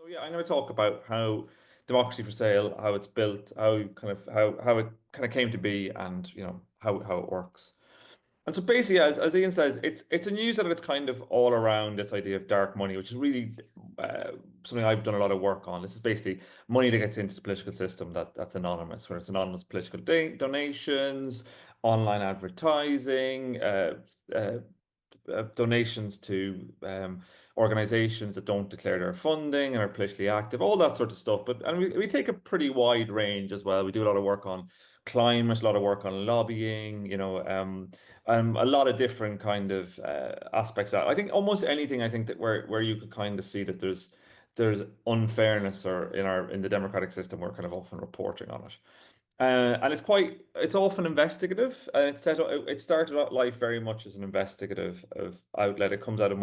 Yeah, I'm going to talk about how democracy for sale, how it's built, how it kind of came to be, and how it works. And so basically, as Ian says, it's a newsletter that's kind of all around this idea of dark money, which is really something I've done a lot of work on. This is basically money that gets into the political system that's anonymous, where it's anonymous political donations, online advertising, uh, donations to organizations that don't declare their funding and are politically active, all that sort of stuff. We take a pretty wide range as well. We do a lot of work on climate, a lot of work on lobbying, a lot of different kind of aspects of that. I think almost anything I think that where you could kind of see that there's unfairness or in the democratic system, we're kind of often reporting on it. And it's often investigative. And it started out life very much as an investigative of outlet. It comes out of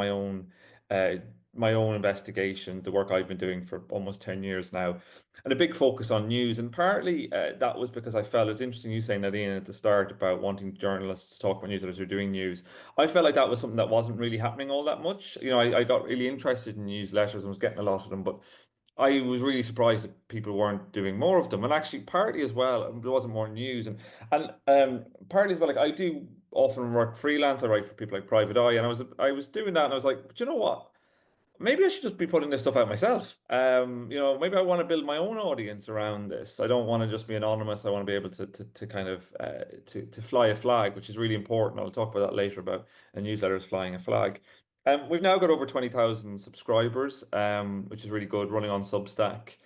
uh, my own investigation, the work I've been doing for almost 10 years now, and a big focus on news. And partly that was because I felt it was interesting you saying that, Ian, at the start about wanting journalists to talk about newsletters who are doing news. I felt like that was something that wasn't really happening all that much. I got really interested in newsletters and was getting a lot of them, but I was really surprised that people weren't doing more of them. And actually, partly as well, there wasn't more news. And partly as well, like I do often work freelance. I write for people like Private Eye, and I was doing that, and I was like, but you know what? Maybe I should just be putting this stuff out myself. Maybe I want to build my own audience around this. I don't want to just be anonymous. I want to be able to kind of to fly a flag, which is really important. I'll talk about that later about a newsletter is flying a flag. We've now got over 20,000 subscribers, which is really good, running on Substack.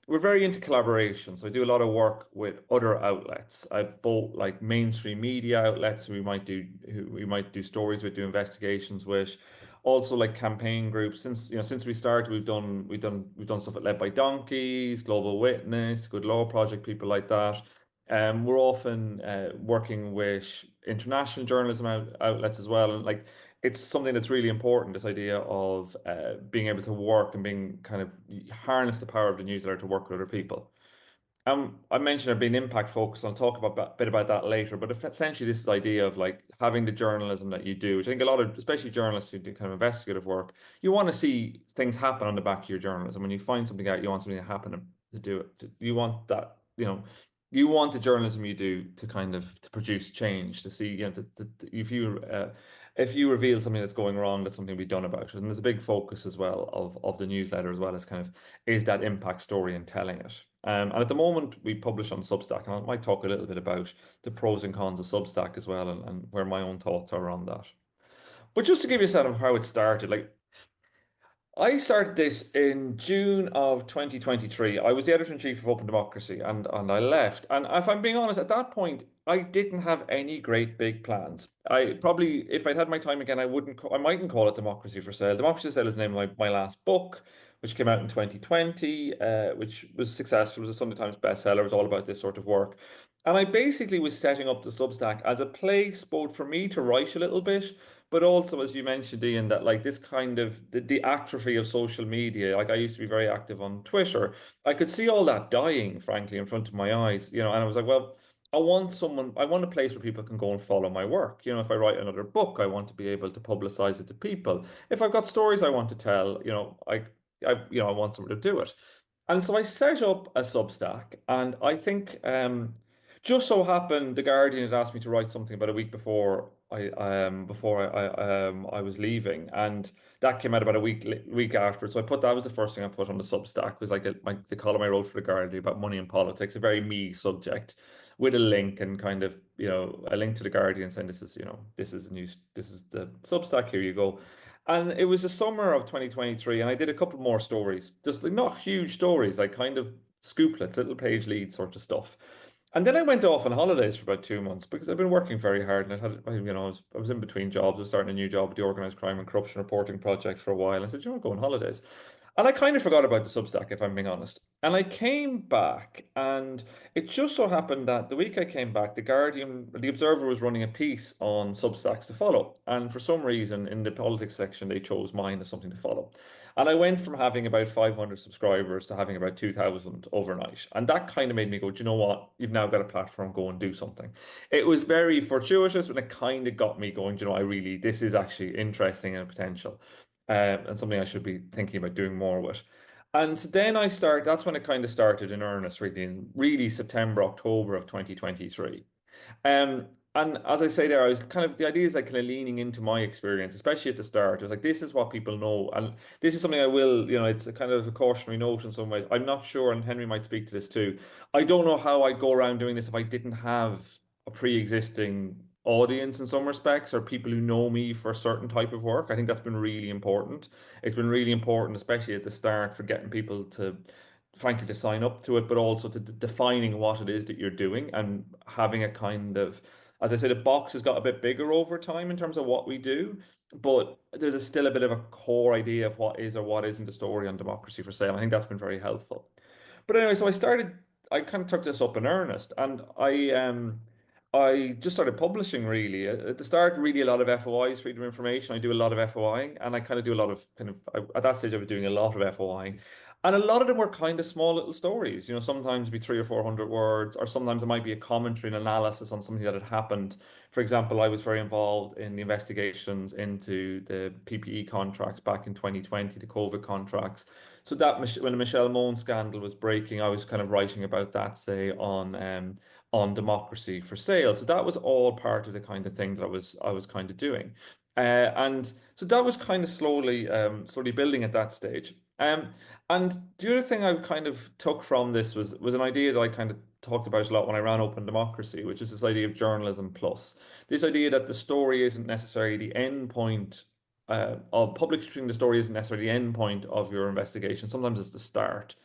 We're very into collaboration, so I do a lot of work with other outlets. I both like mainstream media outlets who we might do stories with, do investigations with. Also like campaign groups. Since we started, we've done stuff at Led by Donkeys, Global Witness, Good Law Project, people like that. We're often working with international journalism outlets as well, and like it's something that's really important. This idea of being able to work and being kind of harness the power of the newsletter to work with other people. I mentioned I've been impact focused. I'll talk about a bit about that later. But if essentially, this idea of like having the journalism that you do, which I think a lot of, especially journalists who do kind of investigative work, you want to see things happen on the back of your journalism. When you find something out, you want something to happen to do it. You want that, you want the journalism you do to kind of to produce change, to see, if you reveal something that's going wrong, that's something to be done about it. And there's a big focus as well of the newsletter as well as kind of is that impact story and telling it. And at the moment, we publish on Substack, and I might talk a little bit about the pros and cons of Substack as well, and where my own thoughts are on that. But just to give you a sense of how it started, like I started this in June of 2023. I was the editor-in-chief of Open Democracy and I left. And if I'm being honest, at that point, I didn't have any great big plans. I probably, if I'd had my time again, I mightn't call it Democracy for Sale. Democracy for Sale is the name of my last book, which came out in 2020, which was successful. It was a Sunday Times bestseller. It was all about this sort of work. And I basically was setting up the Substack as a place both for me to write a little bit, but also, as you mentioned, Ian, that like this kind of the atrophy of social media. Like I used to be very active on Twitter. I could see all that dying, frankly, in front of my eyes, and I was like, well, I want a place where people can go and follow my work. If I write another book, I want to be able to publicize it to people. If I've got stories I want to tell, I want someone to do it. And so I set up a Substack, and I think just so happened the Guardian had asked me to write something about a week before I was leaving, and that came out about a week after. So that was the first thing I put on the Substack was like the column I wrote for the Guardian about money and politics, a very me subject, with a link and kind of a link to the Guardian saying this is the Substack, here you go. And it was the summer of 2023, and I did a couple more stories, just like not huge stories, like kind of scooplets, little page lead sort of stuff. And then I went off on holidays for about 2 months because I've been working very hard, and I was in between jobs. I was starting a new job at the Organised Crime and Corruption Reporting Project for a while. I said, go on holidays. And I kind of forgot about the Substack, if I'm being honest. And I came back, and it just so happened that the week I came back, the Observer was running a piece on Substacks to follow. And for some reason, in the politics section, they chose mine as something to follow. And I went from having about 500 subscribers to having about 2,000 overnight. And that kind of made me go, do you know what? You've now got a platform, go and do something. It was very fortuitous, but it kind of got me going, do you know, this is actually interesting and potential, and something I should be thinking about doing more with. And then that's when it kind of started in earnest, really, in really September, October of 2023. Um, and as I say there, I was kind of the idea is like kind of leaning into my experience, especially at the start. I was like, this is what people know, and this is something I will, it's a kind of a cautionary note in some ways. I'm not sure, and Henry might speak to this too. I don't know how I go around doing this if I didn't have a pre-existing audience in some respects, or people who know me for a certain type of work. I think that's been really important. It's been really important, especially at the start, for getting people to frankly to sign up to it, but also to defining what it is that you're doing and having a kind of, as I said, the box has got a bit bigger over time in terms of what we do, but there's still a bit of a core idea of what is or what isn't a story on democracy for sale. I think that's been very helpful. But anyway, so I kind of took this up in earnest, and I just started publishing really. At the start, really a lot of FOIs, freedom of information. I do a lot of FOIing, and I kind of do a lot of at that stage I was doing a lot of FOIing. And a lot of them were kind of small little stories. Sometimes it'd be 300 or 400 words, or sometimes it might be a commentary and analysis on something that had happened. For example, I was very involved in the investigations into the PPE contracts back in 2020, the COVID contracts. So when the Michelle Mone scandal was breaking, I was kind of writing about that, say, on democracy for sale. So that was all part of the kind of thing that I was kind of doing. And so that was kind of slowly building at that stage. And the other thing I kind of took from this was an idea that I kind of talked about a lot when I ran Open Democracy, which is this idea of journalism plus. This idea that the story isn't necessarily the end point of publishing the story isn't necessarily the end point of your investigation. Sometimes it's the start.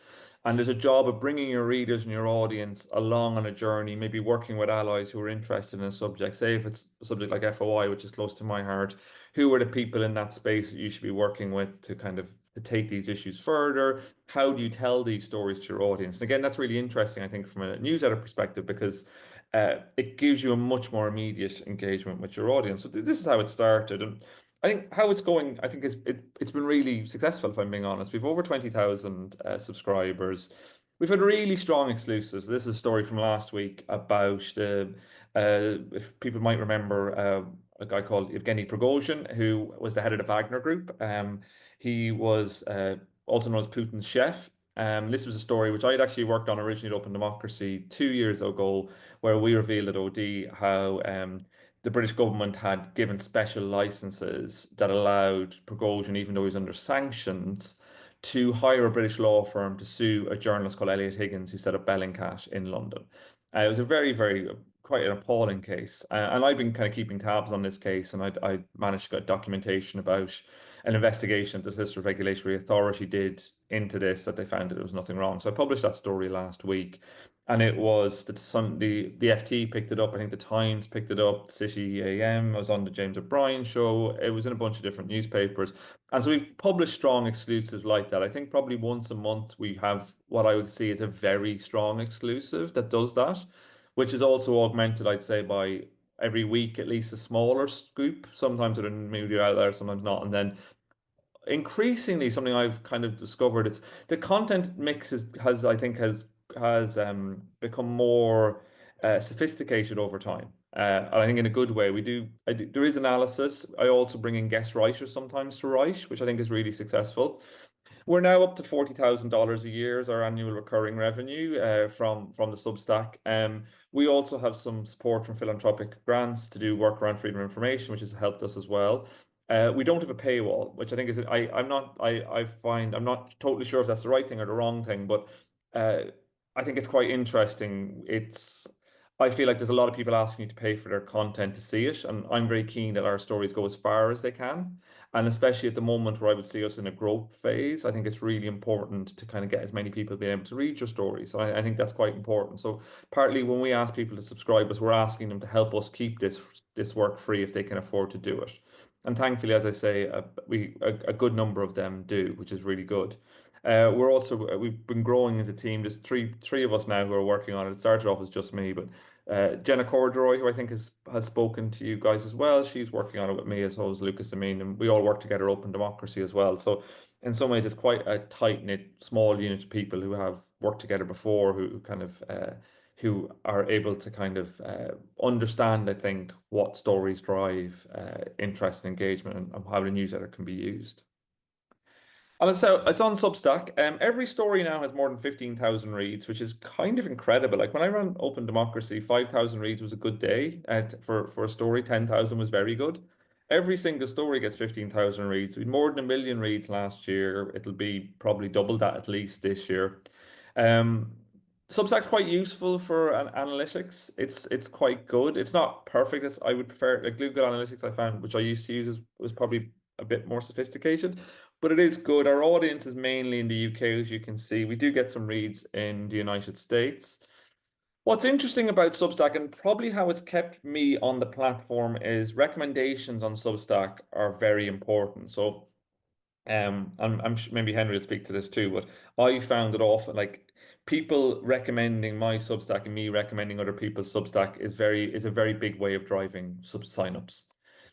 And there's a job of bringing your readers and your audience along on a journey, maybe working with allies who are interested in a subject. Say if it's a subject like FOI, which is close to my heart, who are the people in that space that you should be working with to kind of to take these issues further? How do you tell these stories to your audience? And again, that's really interesting, I think, from a newsletter perspective, because it gives you a much more immediate engagement with your audience. So this is how it started. And I think how it's going, I think it's been really successful, if I'm being honest. We've over 20,000 subscribers. We've had really strong exclusives. This is a story from last week about if people might remember, a guy called Evgeny Prigozhin, who was the head of the Wagner Group. He was also known as Putin's chef. This was a story which I had actually worked on originally at Open Democracy 2 years ago, where we revealed at OD how the British government had given special licenses that allowed Prigozhin, even though he was under sanctions, to hire a British law firm to sue a journalist called Elliot Higgins, who set up Bellingcat in London. It was a very, very quite an appalling case, and I've been kind of keeping tabs on this case, and I managed to get documentation about an investigation that the Solicitor Regulatory Authority did into this, that they found that there was nothing wrong. So I published that story last week, and it was the FT picked it up. I think the Times picked it up. City AM. I was on the James O'Brien show. It was in a bunch of different newspapers, and so we've published strong exclusives like that. I think probably once a month we have what I would see as a very strong exclusive that does that, which is also augmented, I'd say, by every week at least a smaller scoop. Sometimes with a media outlet, sometimes not, and then increasingly something I've kind of discovered, it's the content mix has I think has become more sophisticated over time. And I think in a good way. There is analysis. I also bring in guest writers sometimes to write, which I think is really successful. We're now up to $40,000 a year as our annual recurring revenue from the Substack. We also have some support from philanthropic grants to do work around freedom of information, which has helped us as well. We don't have a paywall, which I think is I find I'm not totally sure if that's the right thing or the wrong thing, but uh, I think it's quite interesting. I feel like there's a lot of people asking you to pay for their content to see it, and I'm very keen that our stories go as far as they can. And especially at the moment where I would see us in a growth phase, I think it's really important to kind of get as many people being able to read your stories. So I think that's quite important. So partly when we ask people to subscribe us, we're asking them to help us keep this work free if they can afford to do it. And thankfully, as I say, a good number of them do, which is really good. We've been growing as a team. There's three of us now who are working on it. It started off as just me, but Jenna Corduroy, who I think has spoken to you guys as well, she's working on it with me, as well as Lucas Amin, and we all work together, Open Democracy as well. So in some ways, it's quite a tight knit, small unit of people who have worked together before, who kind of who are able to kind of understand, I think, what stories drive interest and engagement, and how the newsletter can be used. And so it's on Substack. Every story now has more than 15,000 reads, which is kind of incredible. Like when I ran Open Democracy, 5,000 reads was a good day. For a story, 10,000 was very good. Every single story gets 15,000 reads. We had more than a million reads last year. It'll be probably double that at least this year. Um, Substack's quite useful for an analytics. It's quite good. It's not perfect. I would prefer like Google Analytics I found, which I used to use, was probably a bit more sophisticated, but it is good. Our audience is mainly in the UK, as you can see. We do get some reads in the United States. What's interesting about Substack and probably how it's kept me on the platform is recommendations on Substack are very important. So I'm sure maybe Henry will speak to this too, but I found it often like people recommending my Substack and me recommending other people's Substack is a very big way of driving sub signups.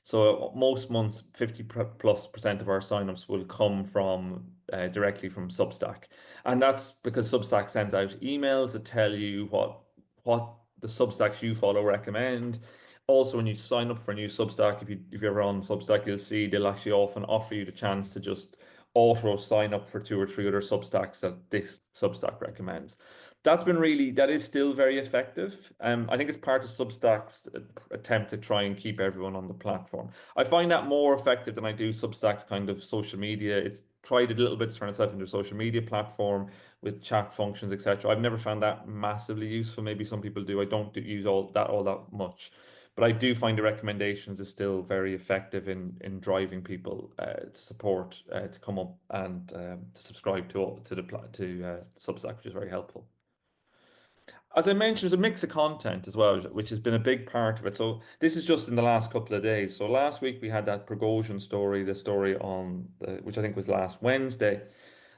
So most months, 50 plus percent of our signups will come from directly from Substack, and that's because Substack sends out emails that tell you what the Substacks you follow recommend. Also, when you sign up for a new Substack, if you're ever on Substack, you'll see they'll actually often offer you the chance to just auto sign up for two or three other Substacks that this Substack recommends. That is still very effective. I think it's part of Substack's attempt to try and keep everyone on the platform. I find that more effective than I do Substack's kind of social media. It's tried a little bit to turn itself into a social media platform with chat functions, etc. I've never found that massively useful. Maybe some people do. I don't use all that much. But I do find the recommendations is still very effective in driving people to support to come up and to subscribe to Substack, which is very helpful. As I mentioned, there's a mix of content as well, which has been a big part of it. So this is just in the last couple of days. So last week we had that Prigozhin story, the story which I think was last Wednesday.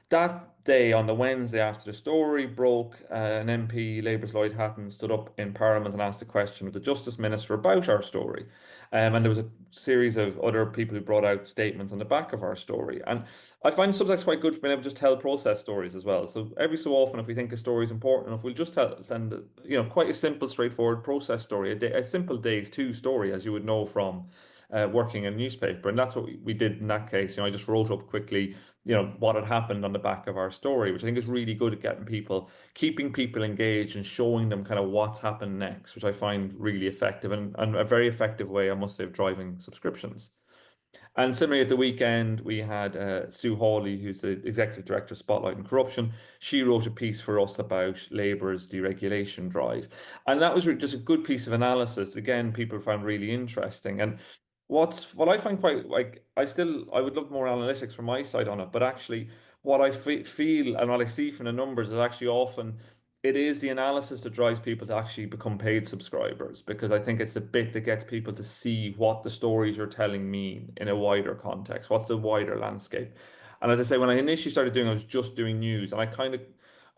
That day, on the Wednesday after the story broke, an MP, Labour's Lloyd Hatton, stood up in Parliament and asked a question of the Justice Minister about our story. And there was a series of other people who brought out statements on the back of our story. And I find sometimes quite good for being able to just tell process stories as well. So every so often, if we think a story is important enough, we'll just send quite a simple, straightforward process story, a simple days two story, as you would know from working in a newspaper. And that's what we did in that case. I just wrote up quickly what had happened on the back of our story, which I think is really good at keeping people engaged and showing them kind of what's happened next, which I find really effective and a very effective way, I must say, of driving subscriptions. And similarly, at the weekend, we had Sue Hawley, who's the executive director of Spotlight and Corruption. She wrote a piece for us about Labour's deregulation drive. And that was just a good piece of analysis. Again, people found really interesting. And what I find quite like, I would love more analytics from my side on it, but actually, what I feel and what I see from the numbers is actually often it is the analysis that drives people to actually become paid subscribers because I think it's the bit that gets people to see what the stories you're telling mean in a wider context. What's the wider landscape? And as I say, when I initially started doing, I was just doing news, and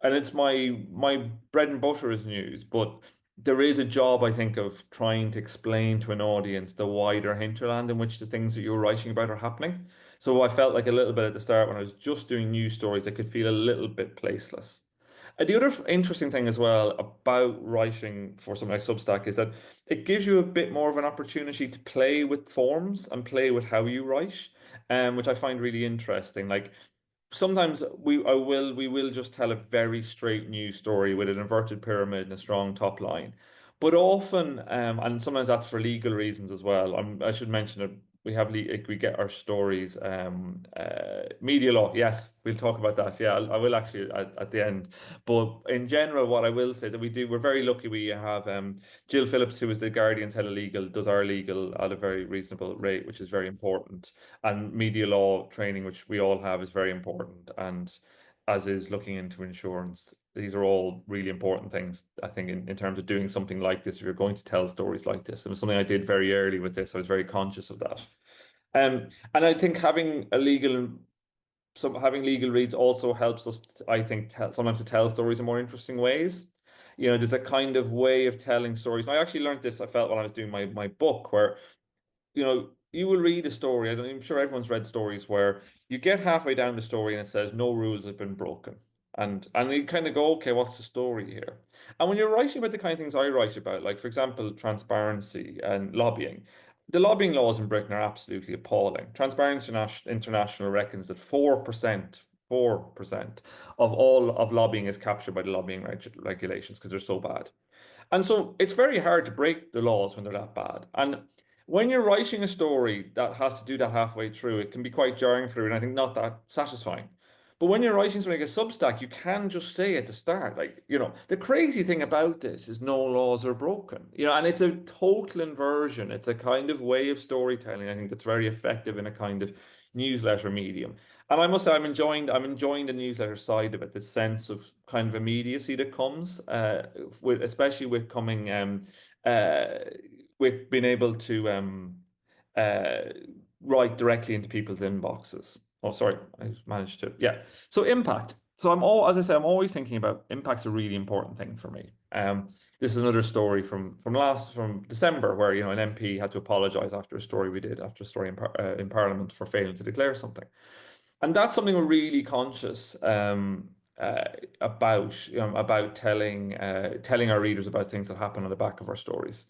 and it's my bread and butter is news, but there is a job, I think, of trying to explain to an audience the wider hinterland in which the things that you're writing about are happening. So I felt like a little bit at the start when I was just doing news stories, I could feel a little bit placeless. The other interesting thing as well about writing for something like Substack is that it gives you a bit more of an opportunity to play with forms and play with how you write, which I find really interesting. Like sometimes we will just tell a very straight news story with an inverted pyramid and a strong top line. But often, and sometimes that's for legal reasons as well. I should mention it. We get our stories. Media law. Yes, we'll talk about that. Yeah, I will actually at the end. But in general, what I will say that we're very lucky. We have Jill Phillips, who is the Guardian's head of legal, does our legal at a very reasonable rate, which is very important. And media law training, which we all have, is very important. And as is looking into insurance. These are all really important things, I think, in terms of doing something like this, if you're going to tell stories like this. It was something I did very early with this. I was very conscious of that. And I think having legal reads also helps us, I think, sometimes to tell stories in more interesting ways. There's a kind of way of telling stories. And I actually learned this, I felt, when I was doing my book, where you will read a story. I'm sure everyone's read stories where you get halfway down the story and it says no rules have been broken. And you kind of go, okay, what's the story here? And when you're writing about the kind of things I write about, like for example, transparency and lobbying, the lobbying laws in Britain are absolutely appalling. Transparency International reckons that 4% of all of lobbying is captured by the lobbying regulations because they're so bad. And so it's very hard to break the laws when they're that bad. And when you're writing a story that has to do that halfway through, it can be quite jarring through, and I think not that satisfying. But when you're writing something like a Substack, you can just say at the start, like, the crazy thing about this is no laws are broken, and it's a total inversion. It's a kind of way of storytelling, I think, that's very effective in a kind of newsletter medium. And I must say, I'm enjoying the newsletter side of it, the sense of kind of immediacy that comes, especially with coming, uh, with being able to uh, write directly into people's inboxes. Oh, sorry, I managed to. Yeah. So impact. So as I say, I'm always thinking about impact's a really important thing for me. This is another story from December where an MP had to apologise after a story we did after a story in Parliament for failing to declare something. And that's something we're really conscious uh, about telling our readers about things that happen on the back of our stories.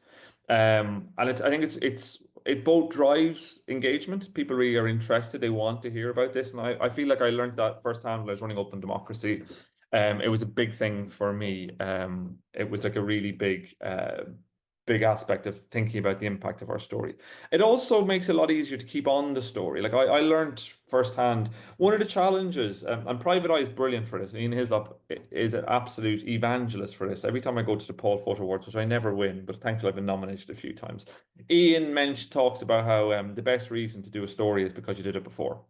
And I think it both drives engagement. People really are interested. They want to hear about this. And I feel like I learned that firsthand when I was running Open Democracy. It was a big thing for me. It was like a really big aspect of thinking about the impact of our story. It also makes it a lot easier to keep on the story. Like I learned firsthand one of the challenges, and Private Eye is brilliant for this. Ian Hislop is an absolute evangelist for this. Every time I go to the Paul Photo Awards, which I never win, but thankfully I've been nominated a few times, Ian Mensch talks about how the best reason to do a story is because you did it before.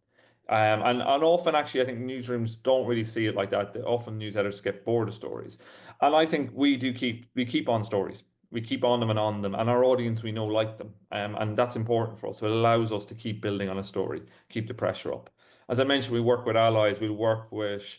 And often, actually, I think newsrooms don't really see it like that. Often news editors get bored of stories. And I think we keep on stories. We keep on them and on them, and our audience we know like them, and that's important for us. So it allows us to keep building on a story, keep the pressure up. As I mentioned, we work with allies, we work with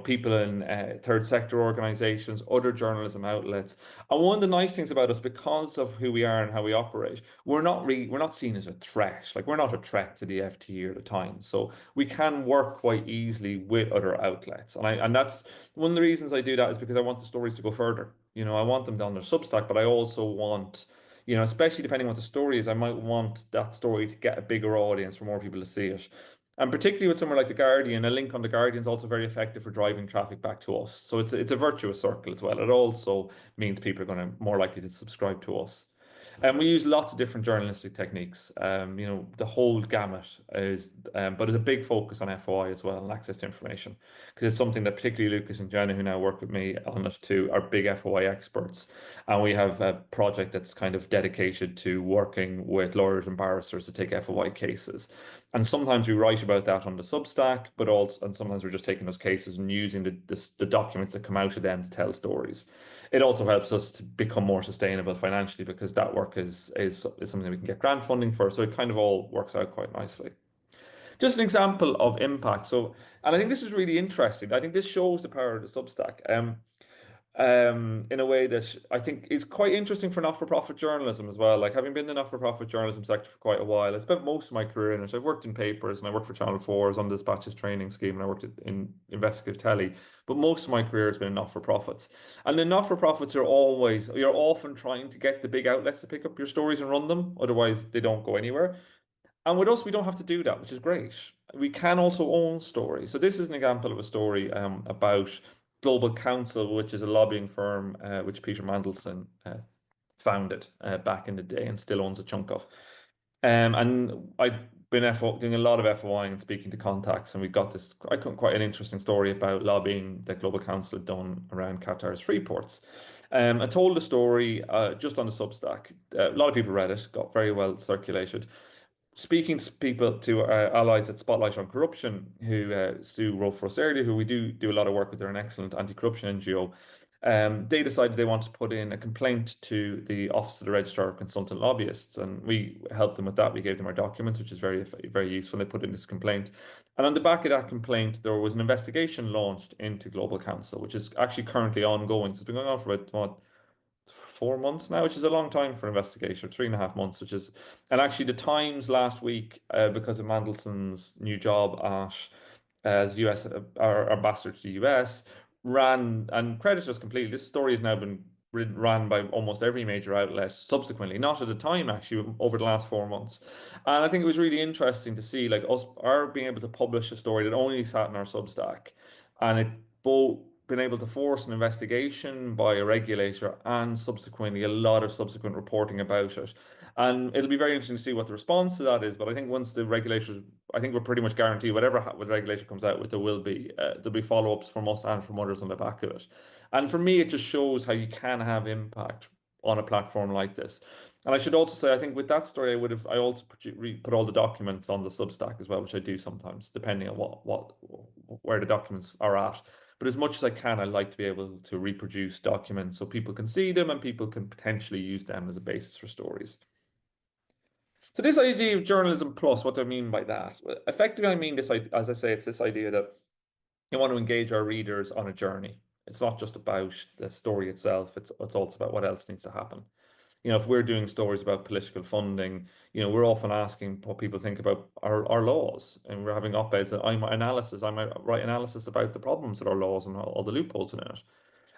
people in third sector organizations, other journalism outlets. And one of the nice things about us, because of who we are and how we operate, we're not seen as a threat. Like we're not a threat to the FT or the Times. So we can work quite easily with other outlets. And that's one of the reasons I do that is because I want the stories to go further. I want them down their Substack, but I also want, especially depending on what the story is, I might want that story to get a bigger audience for more people to see it. And particularly with somewhere like The Guardian, a link on The Guardian is also very effective for driving traffic back to us. So it's a virtuous circle as well. It also means people are going to more likely to subscribe to us. And we use lots of different journalistic techniques. The whole gamut but there's a big focus on FOI as well and access to information, because it's something that particularly Lucas and Jenna, who now work with me on it too, are big FOI experts. And we have a project that's kind of dedicated to working with lawyers and barristers to take FOI cases. And sometimes we write about that on the Substack, and sometimes we're just taking those cases and using the documents that come out of them to tell stories. It also helps us to become more sustainable financially because that work is something that we can get grant funding for. So it kind of all works out quite nicely. Just an example of impact. And I think this is really interesting. I think this shows the power of the Substack. In a way that I think is quite interesting for not-for-profit journalism as well. Like having been in the not-for-profit journalism sector for quite a while, I spent most of my career in it. I've worked in papers and I worked for Channel 4, I was on the Dispatches training scheme, and I worked in investigative telly. But most of my career has been in not-for-profits. And the not-for-profits you're often trying to get the big outlets to pick up your stories and run them. Otherwise, they don't go anywhere. And with us, we don't have to do that, which is great. We can also own stories. So this is an example of a story about Global Counsel, which is a lobbying firm which Peter Mandelson founded back in the day and still owns a chunk of. And I've been doing a lot of FOI and speaking to contacts, and we got this quite an interesting story about lobbying that Global Counsel had done around Qatar's free ports. I told the story just on the Substack. A lot of people read it, got very well circulated. Speaking to allies at Spotlight on Corruption, who Sue wrote for us earlier, who we do a lot of work with. They're an excellent anti-corruption NGO. They decided they wanted to put in a complaint to the Office of the Registrar of Consultant Lobbyists, and we helped them with that. We gave them our documents, which is very, very useful. They put in this complaint, and on the back of that complaint, there was an investigation launched into Global Counsel, which is actually currently ongoing. So it's been going on for about what, 4 months now, which is a long time for an investigation, 3.5 months, and actually the Times last week, because of Mandelson's new job as US our ambassador to the US, ran and credited us completely. This story has now been ran by almost every major outlet subsequently, not at the time actually, over the last 4 months. And I think it was really interesting to see like us our being able to publish a story that only sat in our Substack, and it both been able to force an investigation by a regulator and subsequently a lot of subsequent reporting about it. And it'll be very interesting to see what the response to that is. But I think once the regulators, I think we're pretty much guaranteed whatever the regulator comes out with, there'll be follow-ups from us and from others on the back of it. And for me, it just shows how you can have impact on a platform like this. And I should also say, I think with that story, I also put all the documents on the Substack as well, which I do sometimes, depending on where the documents are at. But as much as I can, I like to be able to reproduce documents so people can see them and people can potentially use them as a basis for stories. So this idea of journalism plus, what do I mean by that? Well, effectively, I mean this, as I say, it's this idea that you want to engage our readers on a journey. It's not just about the story itself, it's also about what else needs to happen. If we're doing stories about political funding, we're often asking what people think about our laws, and we're having op-eds that I might write analysis about the problems with our laws and all the loopholes in it.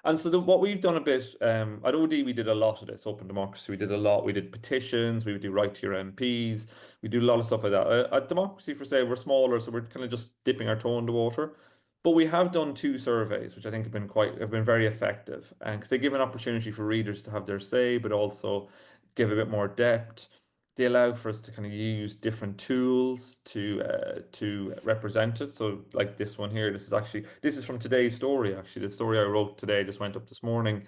And so what we've done a bit, at OD we did a lot of this, Open Democracy, we did a lot. We did petitions, we would do Write to Your MPs, we do a lot of stuff like that. At Democracy for Sale, we're smaller, so we're kind of just dipping our toe in the water. But we have done two surveys, which I think have been very effective, and because they give an opportunity for readers to have their say, but also give a bit more depth. They allow for us to kind of use different tools to represent it. So like this one here, this is from today's story actually. The story I wrote today just went up this morning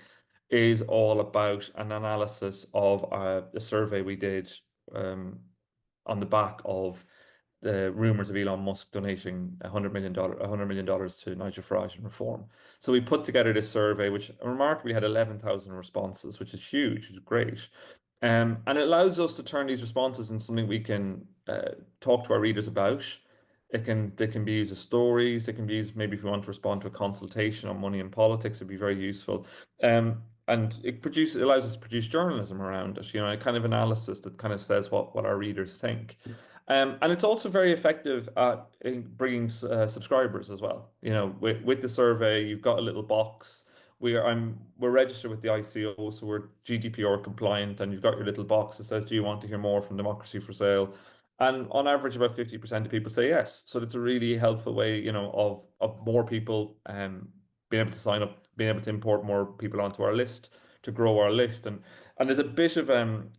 is all about an analysis of the survey we did um, on the back of the rumors of Elon Musk donating $100 million to Nigel Farage and Reform. So we put together this survey, which remarkably had 11,000 responses, which is huge, which is great. And it allows us to turn these responses into something we can talk to our readers about. They can be used as stories. They can be used maybe if we want to respond to a consultation on money and politics. It'd be very useful. And it allows us to produce journalism around it. A kind of analysis that kind of says what our readers think. And it's also very effective at bringing subscribers as well. With the survey, you've got a little box. We're registered with the ICO, so we're GDPR compliant, and you've got your little box that says, "Do you want to hear more from Democracy for Sale?" And on average, about 50% of people say yes. So it's a really helpful way, of more people being able to sign up, being able to import more people onto our list to grow our list. And there's a bit of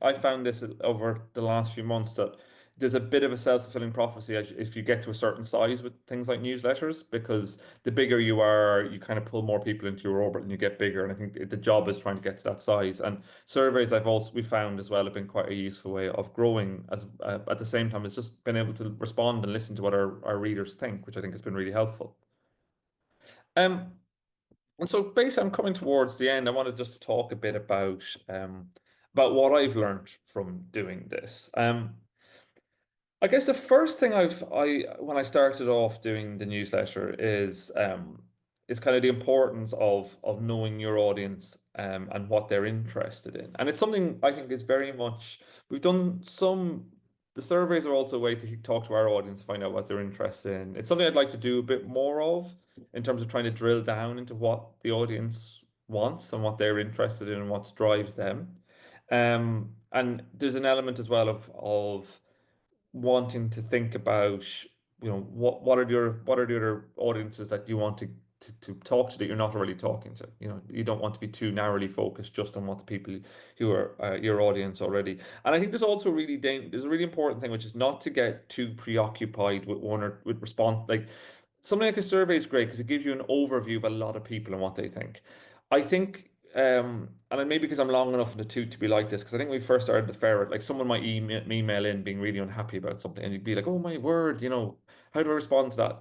I found this over the last few months that there's a bit of a self-fulfilling prophecy if you get to a certain size with things like newsletters, because the bigger you are, you kind of pull more people into your orbit and you get bigger. And I think the job is trying to get to that size. And surveys we found as well have been quite a useful way of growing as at the same time as just being able to respond and listen to what our readers think, which I think has been really helpful. Um, and so basically I'm coming towards the end. I wanted just to talk a bit about what I've learned from doing this. I guess the first thing when I started off doing the newsletter is kind of the importance of knowing your audience and what they're interested in. And it's something I think is very much we've done the surveys are also a way to talk to our audience, find out what they're interested in. It's something I'd like to do a bit more of in terms of trying to drill down into what the audience wants and what they're interested in and what drives them. And there's an element as well of wanting to think about, what are the other audiences that you want to talk to that you're not already talking to. You don't want to be too narrowly focused just on what the people who are your audience already. And I think there's a really important thing, which is not to get too preoccupied with one or with response. Like something like a survey is great because it gives you an overview of a lot of people and what they think. I think and maybe because I'm long enough in the tooth to be like this, because I think when we first started the ferret, like someone might email in being really unhappy about something, and you'd be like, "Oh my word, how do I respond to that?"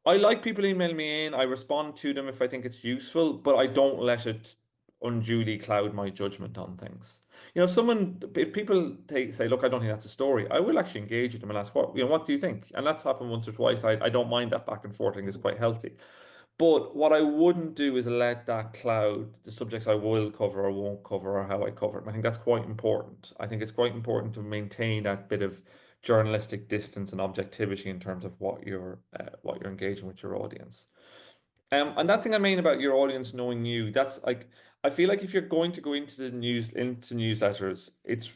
I like people emailing me in. I respond to them if I think it's useful, but I don't let it unduly cloud my judgment on things. If people say, "Look, I don't think that's a story," I will actually engage with them and ask, what do you think?" And that's happened once or twice. I don't mind that back and forth. I think it's quite healthy. But what I wouldn't do is let that cloud the subjects I will cover or won't cover or how I cover them. I think that's quite important. I think it's quite important to maintain that bit of journalistic distance and objectivity in terms of what you're engaging with your audience. And that thing I mean about your audience knowing you, that's like I feel like if you're going to go into the news into newsletters, it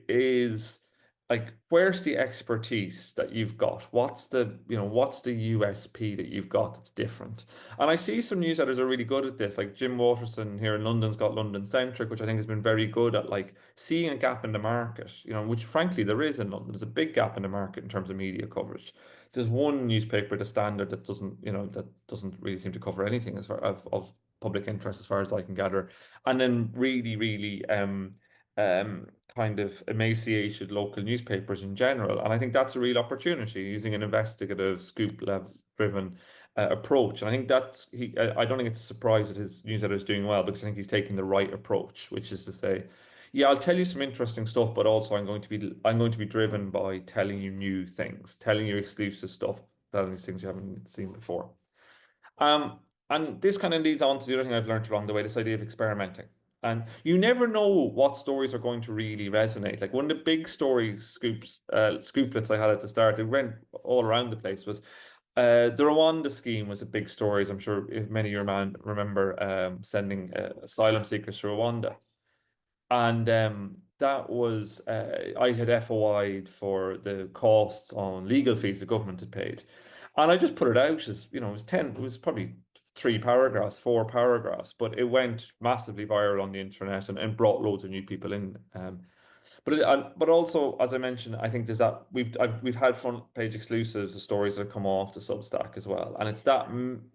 is like where's the expertise that you've got? What's the USP that you've got that's different? And I see some newsletters are really good at this. Like Jim Waterson here in London's got London Centric, which I think has been very good at like seeing a gap in the market, which frankly there is in London. There's a big gap in the market in terms of media coverage. There's one newspaper, The Standard, that doesn't really seem to cover anything as far of public interest as far as I can gather. And then really, really kind of emaciated local newspapers in general. And I think that's a real opportunity using an investigative, scoop level driven approach. And I think I don't think it's a surprise that his newsletter is doing well because I think he's taking the right approach, which is to say, yeah, I'll tell you some interesting stuff, but also I'm going to be driven by telling you new things, telling you exclusive stuff, telling you things you haven't seen before. Um, and this kind of leads on to the other thing I've learned along the way, this idea of experimenting. And you never know what stories are going to really resonate. Like one of the big scooplets I had at the start, it went all around the place, was the Rwanda scheme was a big story, as I'm sure if many of your man remember sending asylum seekers to Rwanda. And that was, I had FOI'd for the costs on legal fees the government had paid. And I just put it out as, it was probably 3 paragraphs, 4 paragraphs, but it went massively viral on the internet and brought loads of new people in. But also, as I mentioned, I think there's that we've had front page exclusives of stories that come off the Substack as well, and it's that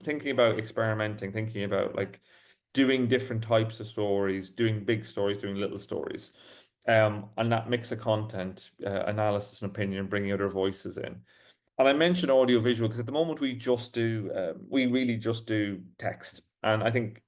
thinking about experimenting, thinking about like doing different types of stories, doing big stories, doing little stories, and that mix of content, analysis and opinion, bringing other voices in. And I mentioned audio visual because at the moment we really just do text. And I think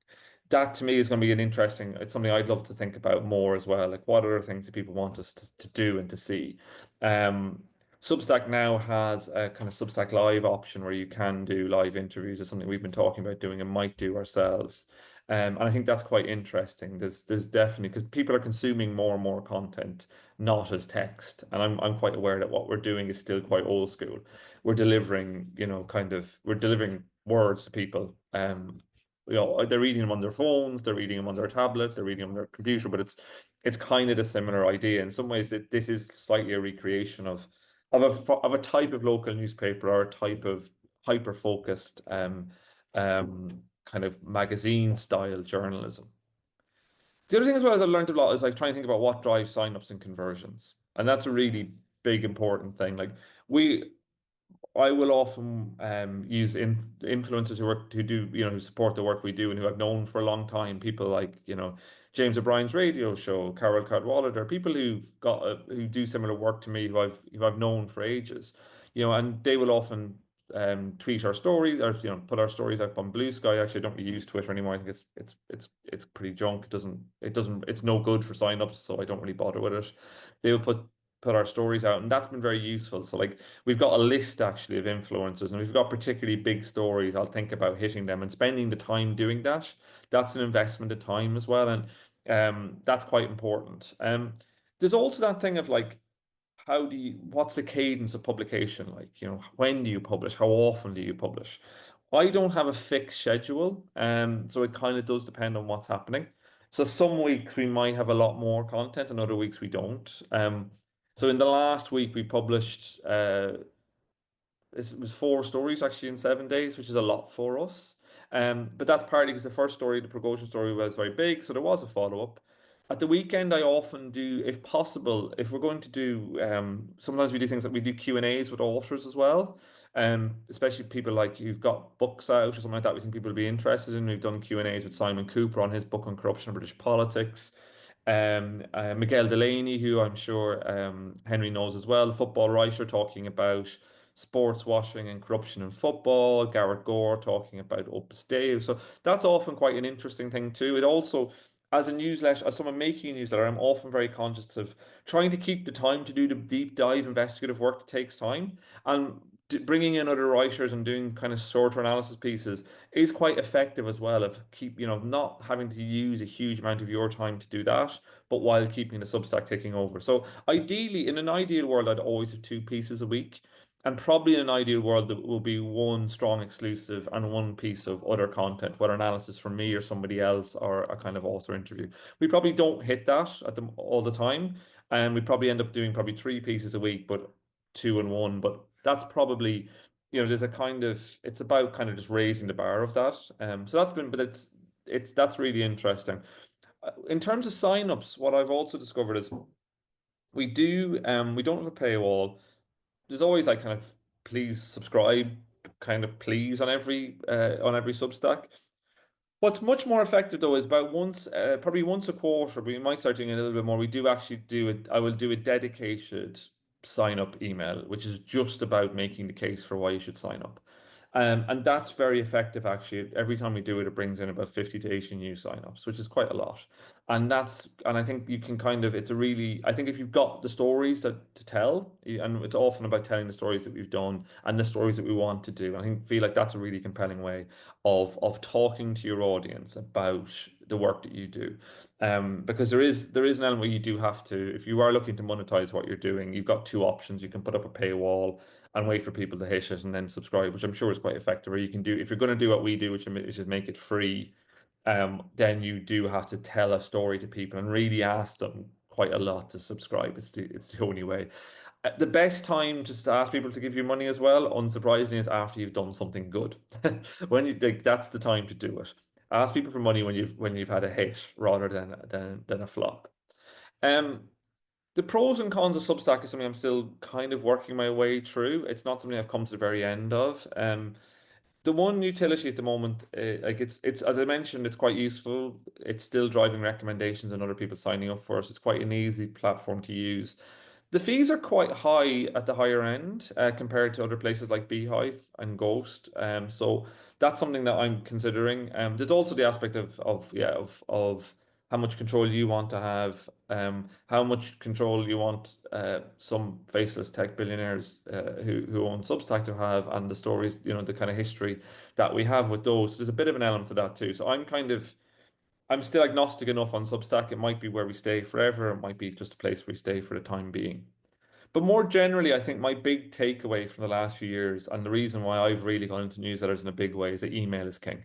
that to me is going to be it's something I'd love to think about more as well. Like what other things do people want us to do and to see? Um, Substack now has a kind of Substack Live option where you can do live interviews. It's something we've been talking about doing and might do ourselves. And I think that's quite interesting. There's definitely because people are consuming more and more content, not as text. And I'm quite aware that what we're doing is still quite old school. We're delivering words to people. They're reading them on their phones, they're reading them on their tablet, they're reading them on their computer, but it's kind of a similar idea. In some ways, that this is slightly a recreation of a type of local newspaper or a type of hyper focused kind of magazine style journalism. The other thing as well as I learned a lot is like trying to think about what drives signups and conversions. And that's a really big important thing. Like we I will often use influencers who support the work we do and who I've known for a long time. People like James O'Brien's radio show, Carol Cadwallader, people who do similar work to me who I've known for ages. And they will often tweet our stories or put our stories up on Blue Sky. Actually, I don't really use Twitter anymore. I think it's pretty junk. It's no good for signups, so I don't really bother with it. They will put our stories out, and that's been very useful. So like we've got a list actually of influencers, and we've got particularly big stories. I'll think about hitting them and spending the time doing that. That's an investment of time as well, and that's quite important. There's also that thing of like what's the cadence of publication like? When do you publish? How often do you publish? I don't have a fixed schedule, so it kind of does depend on what's happening. So some weeks we might have a lot more content, and other weeks we don't. So in the last week we published it was 4 stories actually in 7 days, which is a lot for us. But that's partly because the first story, the Prigozhin story, was very big, so there was a follow-up. At the weekend, I often do, if possible, if we're going to do, sometimes we do things like we do Q&As with authors as well, especially people like who've got books out or something like that we think people will be interested in. We've done Q&As with Simon Cooper on his book on corruption and British politics. Miguel Delaney, who I'm sure Henry knows as well, football writer, talking about sports washing and corruption in football. Garrett Gore talking about Opus Dei. So that's often quite an interesting thing too. It also, as a newsletter, as someone making a newsletter, I'm often very conscious of trying to keep the time to do the deep dive investigative work that takes time. And bringing in other writers and doing kind of shorter analysis pieces is quite effective as well of not having to use a huge amount of your time to do that, but while keeping the Substack ticking over. So ideally, in an ideal world, I'd always have 2 pieces a week. And probably in an ideal world, there will be one strong exclusive and one piece of other content, whether analysis from me or somebody else or a kind of author interview. We probably don't hit that all the time. And we probably end up doing probably three pieces a week, but two and one. But that's probably, there's a kind of, it's about kind of just raising the bar of that. So that's been, but that's really interesting. In terms of signups, what I've also discovered is we don't have a paywall. There's always like kind of please subscribe, kind of please on every Substack. What's much more effective though is about probably once a quarter, we might start doing it a little bit more. We do actually do it. I will do a dedicated sign up email, which is just about making the case for why you should sign up. And that's very effective actually. Every time we do it, it brings in about 50 to 80 new signups, which is quite a lot. And I think you can kind of, I think if you've got the stories to tell, and it's often about telling the stories that we've done and the stories that we want to do. Feel like that's a really compelling way of talking to your audience about the work that you do. Because there is an element where you do have to, if you are looking to monetize what you're doing, you've got two options. You can put up a paywall and wait for people to hit it and then subscribe, which I'm sure is quite effective. Or you can do, if you're going to do what we do, which is make it free, then you do have to tell a story to people and really ask them quite a lot to subscribe. It's the only way. The best time to ask people to give you money as well, unsurprisingly, is after you've done something good. When you like, that's the time to do it. Ask people for money when you've had a hit rather than a flop. Um, the pros and cons of Substack is something I'm still kind of working my way through. It's not something I've come to the very end of. The one utility at the moment, like it's as I mentioned, it's quite useful. It's still driving recommendations and other people signing up for us. It's quite an easy platform to use. The fees are quite high at the higher end compared to other places like Beehive and Ghost. So that's something that I'm considering. There's also the aspect of how much control you want to have, how much control you want some faceless tech billionaires who own Substack to have, and the stories, the kind of history that we have with those. So there's a bit of an element to that too. So I'm still agnostic enough on Substack. It might be where we stay forever. It might be just a place where we stay for the time being. But more generally, I think my big takeaway from the last few years, and the reason why I've really gone into newsletters in a big way, is that email is king.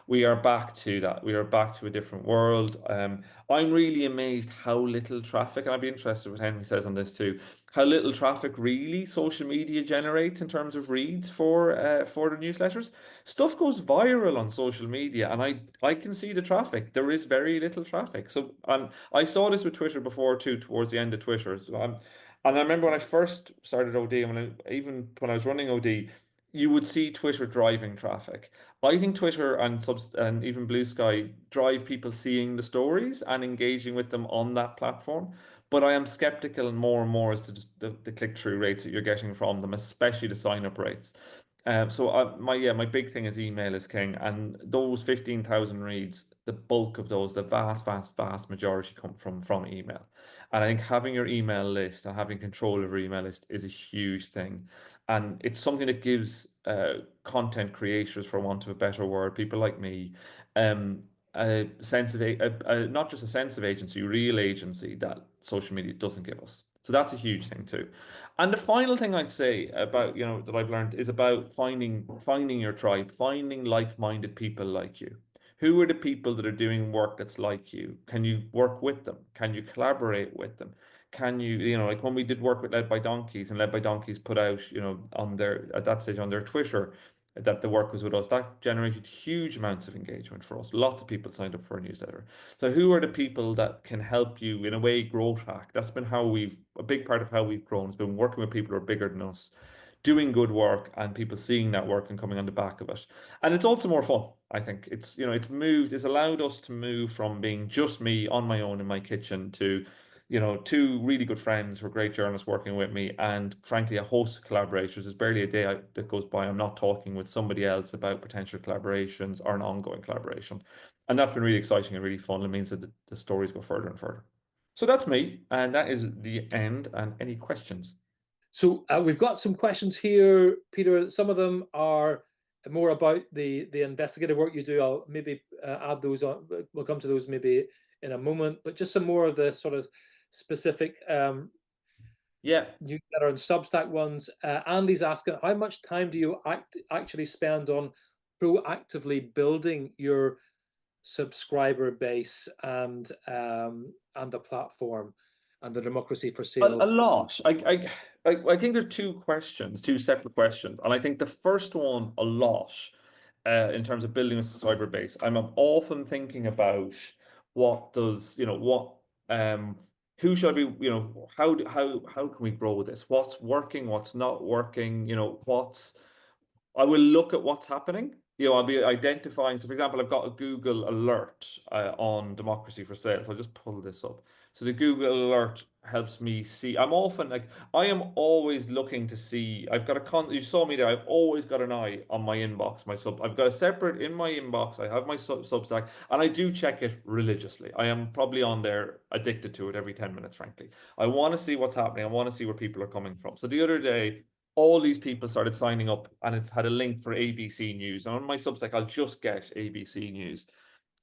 We are back to that. We are back to a different world. I'm really amazed how little traffic, and I'd be interested what Henry says on this too, how little traffic really social media generates in terms of reads for the newsletters. Stuff goes viral on social media, and I can see the traffic. There is very little traffic. So I saw this with Twitter before too, towards the end of Twitter. And I remember when I first started OD, and even when I was running OD, you would see Twitter driving traffic. I think Twitter and even Blue Sky drive people seeing the stories and engaging with them on that platform. But I am skeptical and more as to the click-through rates that you're getting from them, especially the sign-up rates. My big thing is email is king, and those 15,000 reads, the bulk of those, the vast majority come from email. And I think having your email list and having control of your email list is a huge thing. And it's something that gives content creators, for want of a better word, people like me, a sense of not just a sense of agency, real agency that social media doesn't give us. So that's a huge thing too. And the final thing I'd say about, that I've learned is about finding your tribe, finding like-minded people like you. Who are the people that are doing work that's like you? Can you work with them? Can you collaborate with them? Can you, like when we did work with Led by Donkeys, and Led by Donkeys put out, at that stage on their Twitter, that the work was with us, that generated huge amounts of engagement for us. Lots of people signed up for a newsletter. So who are the people that can help you in a way grow track? That's been a big part of how we've grown. It's been working with people who are bigger than us, doing good work, and people seeing that work and coming on the back of it. And it's also more fun, I think. It's allowed us to move from being just me on my own in my kitchen to two really good friends who are great journalists working with me, and frankly, a host of collaborators. There's barely a day that goes by I'm not talking with somebody else about potential collaborations or an ongoing collaboration. And that's been really exciting and really fun. It means that the stories go further and further. So that's me, and that is the end. And any questions? So we've got some questions here, Peter. Some of them are more about the investigative work you do. I'll maybe add those on. We'll come to those maybe in a moment, but just some more of the sort of specific Yeah. newsletter and Substack ones. Andy's asking, how much time do you actually spend on proactively building your subscriber base and the platform and the democracy for A sale? lot. I think there are two questions, two separate questions, and I think the first one a lot, in terms of building a subscriber base. I'm often thinking about what does what who should I be how can we grow this? What's working? What's not working? What's I will look at what's happening. I'll be identifying. So, for example, I've got a Google alert on democracy for sale. So I'll just pull this up. So the Google alert helps me see. I am always looking to see. I've got you saw me there. I've always got an eye on my inbox, I've got a separate in my inbox. I have my Substack, and I do check it religiously. I am probably on there addicted to it every 10 minutes, frankly. I want to see what's happening. I want to see where people are coming from. So the other day, all these people started signing up, and it's had a link for ABC News. And on my Substack, I'll just get ABC News.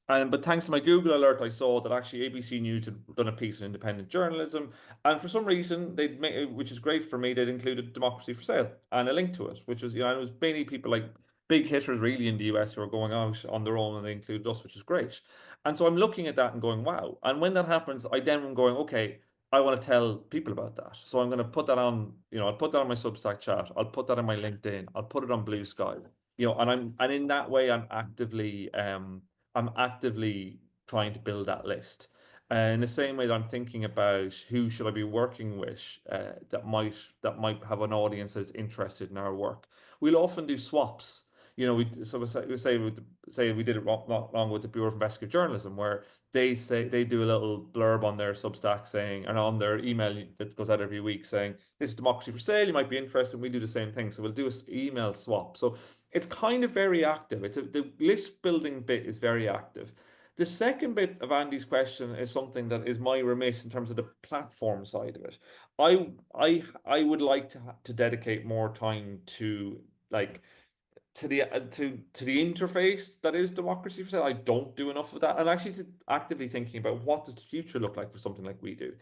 But thanks to my Google alert, I saw that actually ABC News had done a piece on independent journalism, and for some reason they'd made, which is great for me, they'd included Democracy for Sale and a link to it, which was it was mainly people like big hitters really in the US who are going out on their own, and they included us, which is great. And so I'm looking at that and going, wow. And when that happens, I then am going, okay, I want to tell people about that. So I'm going to put that on, I'll put that on my Substack chat. I'll put that on my LinkedIn. I'll put it on Blue Sky. And in that way, I'm actively trying to build that list. In the same way that I'm thinking about who should I be working with, that might have an audience that's interested in our work. We'll often do swaps. We say we did it not long with the Bureau of Investigative Journalism, where they do a little blurb on their Substack saying, and on their email that goes out every week saying, this is democracy for sale, you might be interested. We do the same thing. So we'll do an email swap. So it's kind of very active. The list building bit is very active. The second bit of Andy's question is something that is my remiss in terms of the platform side of it. I would like to dedicate more time to like to the interface that is democracy for sale. I don't do enough of that, and actually to actively thinking about what does the future look like for something like we do.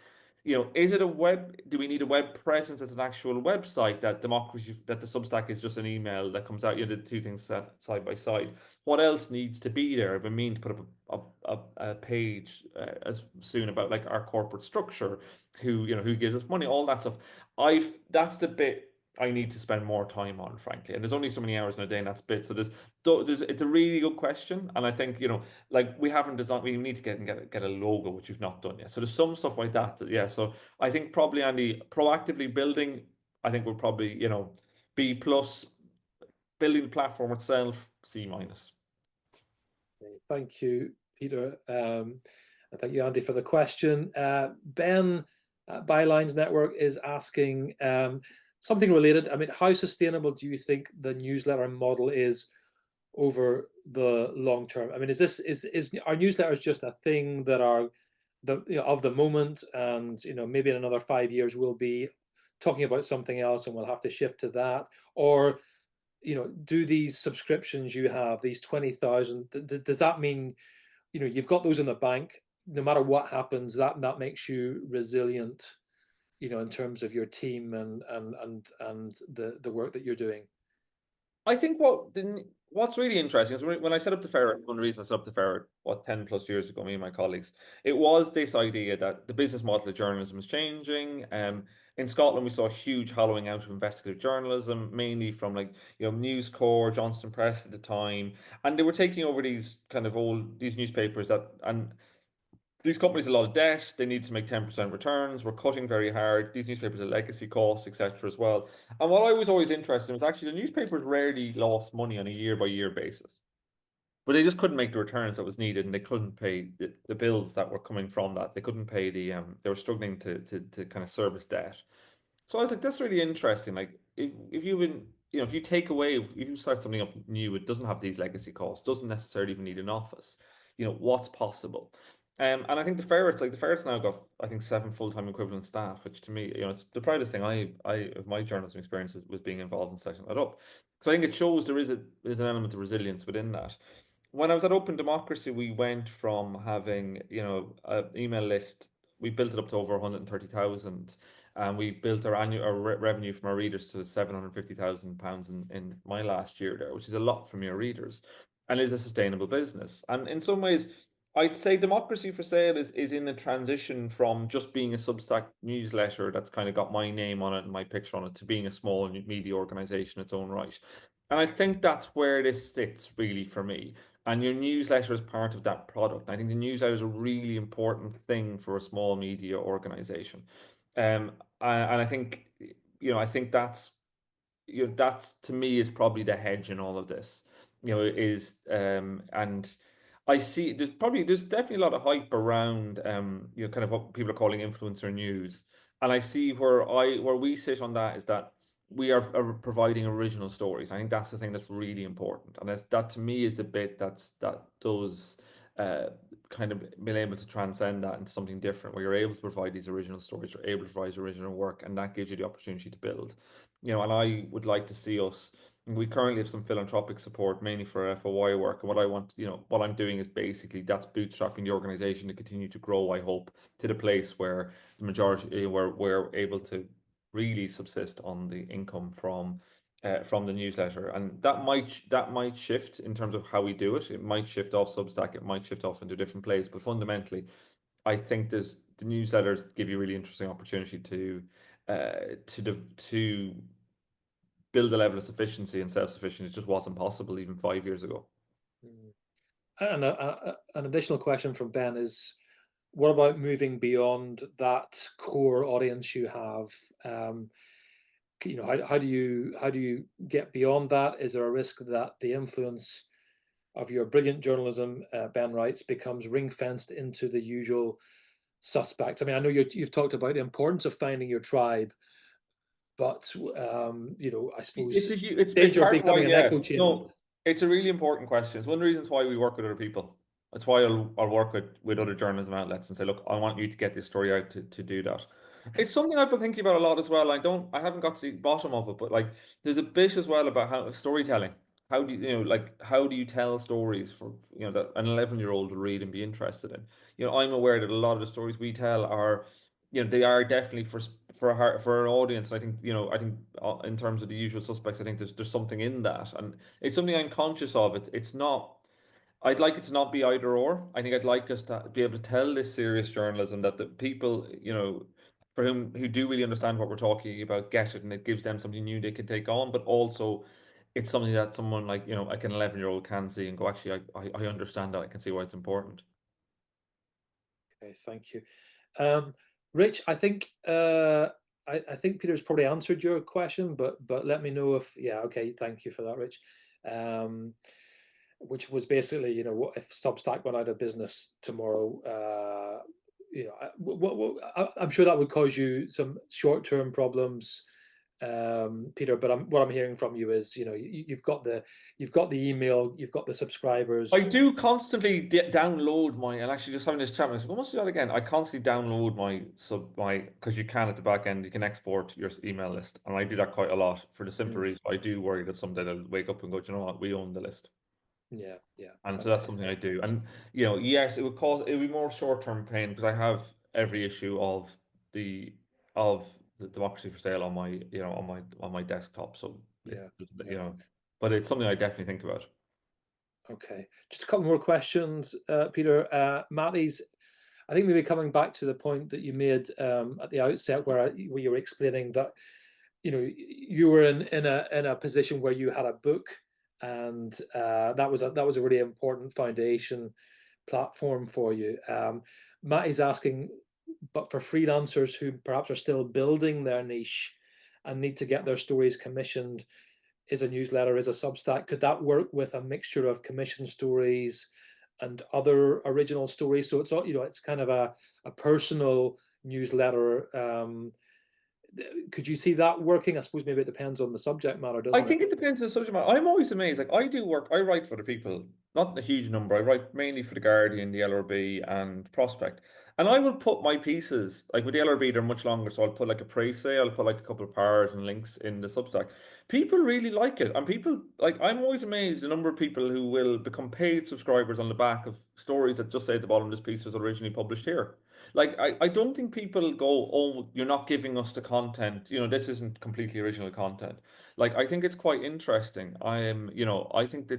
Is it a web? Do we need a web presence as an actual website that the Substack is just an email that comes out? The two things side by side. What else needs to be there? I've been meaning to put up a page as soon about like our corporate structure, who gives us money, all that stuff. That's the bit I need to spend more time on, frankly. And there's only so many hours in a day, and that's bit. So it's a really good question, and I think like we haven't designed. We need to get a logo, which we've not done yet. So there's some stuff like that. Yeah. So I think probably Andy proactively building. I think we'll probably B plus, building the platform itself C minus. Thank you, Peter. And thank you, Andy, for the question. Ben at Bylines Network is asking something related. I mean, how sustainable do you think the newsletter model is over the long term? I mean, is our newsletters just a thing that are of the moment, and maybe in another 5 years we'll be talking about something else and we'll have to shift to that? Or do these subscriptions you have, these 20,000, does that mean you've got those in the bank, no matter what happens, that makes you resilient, in terms of your team and the work that you're doing? I think what's really interesting is when I set up the Ferret, one reason I set up the Ferret, 10 plus years ago, me and my colleagues, it was this idea that the business model of journalism is changing. In Scotland, we saw a huge hollowing out of investigative journalism, mainly from News Corp, Johnston Press at the time, and they were taking over these kind of these newspapers and these companies a lot of debt. They need to make 10% returns. We're cutting very hard. These newspapers are legacy costs, etc. as well. And what I was always interested in was actually the newspapers rarely lost money on a year by year basis. But they just couldn't make the returns that was needed, and they couldn't pay the bills that were coming from that. They couldn't pay they were struggling to kind of service debt. So I was like, that's really interesting. Like if you even if you take away if you start something up new, it doesn't have these legacy costs, doesn't necessarily even need an office. What's possible. And I think the Ferret's now got I think 7 full-time equivalent staff, which to me, it's the proudest thing I of my journalism experience was being involved in setting that up. So I think it shows there's an element of resilience within that. When I was at Open Democracy, we went from having, an email list, we built it up to over 130,000. and we built our annual revenue from our readers to £750,000 in my last year there, which is a lot from your readers, and is a sustainable business. And in some ways, I'd say Democracy for Sale is in a transition from just being a Substack newsletter that's kind of got my name on it and my picture on it to being a small media organization in its own right. And I think that's where this sits really for me. And your newsletter is part of that product. I think the newsletter is a really important thing for a small media organization. Um, and I think, I think that's to me is probably the hedge in all of this. And I see there's definitely a lot of hype around kind of what people are calling influencer news. And I see where we sit on that is that we are providing original stories. I think that's the thing that's really important. And that to me is the bit that does uh kind of being able to transcend that into something different, where you're able to provide these original stories, you're able to provide original work, and that gives you the opportunity to build. And I would like to see us. We currently have some philanthropic support, mainly for FOI work. And what I want, what I'm doing is basically that's bootstrapping the organization to continue to grow, I hope, to the place where the majority, where we're able to really subsist on the income from the newsletter. And that might shift in terms of how we do it. It might shift off Substack, it might shift off into a different place. But fundamentally, I think the newsletters give you a really interesting opportunity to build a level of sufficiency and self-sufficiency. It just wasn't possible even 5 years ago. And an additional question from Ben is, what about moving beyond that core audience you have? How do you get beyond that? Is there a risk that the influence of your brilliant journalism, Ben writes, becomes ring fenced into the usual suspects? I mean, I know you've talked about the importance of finding your tribe, but I suppose It's danger of part of why, becoming an yeah. echo chamber. No, it's a really important question. It's one of the reasons why we work with other people. That's why I'll work with other journalism outlets and say, look, I want you to get this story out to do that. It's something I've been thinking about a lot as well. I haven't got to the bottom of it, but like there's a bit as well about how storytelling. How do how do you tell stories for, that an 11-year-old will read and be interested in? I'm aware that a lot of the stories we tell are, they are definitely for an audience. And I think in terms of the usual suspects, I think there's something in that, and it's something I'm conscious of. It's not. I'd like it to not be either or. I think I'd like us to be able to tell this serious journalism that the people, for who do really understand what we're talking about, get it, and it gives them something new they can take on. But also, it's something that someone like an 11-year-old can see and go, actually, I understand that. I can see why it's important. Okay, thank you. Rich, I think Peter's probably answered your question, but let me know if yeah, okay, thank you for that, Rich. Um, which was basically, what if Substack went out of business tomorrow? I'm sure that would cause you some short-term problems, Peter. But what I'm hearing from you is, you've got the email, you've got the I subscribers. do constantly download and actually just having this chat, I was like, I must do that again. I constantly download because you can at the back end, you can export your email list. And I do that quite a lot for the simple Mm, reason I do worry that someday I'll wake up and go, do you know what, we own the list. yeah, yeah. And so that's Okay, something I thank you. do. And, yes, it would be more short-term pain because I have every issue the, of the Democracy for Sale on my, on my desktop. So Yeah, you yeah. know, but it's something I definitely think about. Okay, just a couple more questions, Peter. Matty's, I think maybe coming back to the point that you made at the outset, where you were explaining that you were in a position where you had a book, and that was a really important foundation platform for you. Matty's asking, but for freelancers who perhaps are still building their niche and need to get their stories commissioned, is a newsletter, is a Substack, could that work with a mixture of commission stories and other original stories? So it's all, it's kind of a personal newsletter. Could you see that working? I suppose maybe it depends on the subject matter, I doesn't it? think it depends on the subject matter. I'm always amazed. Like I do work, I write for the people. not a huge number. I write mainly for the Guardian, the LRB, and Prospect. And I will put my pieces, like with the LRB, they're much longer, so I'll put like a praise say, I'll put like a couple of powers and links in the Substack. People really like it, and people like I'm always amazed the number of people who will become paid subscribers on the back of stories that just say at the bottom this piece was originally published here. Like I don't think people go, oh, you're not giving us the content, this isn't completely original content. Like I think it's quite interesting. I think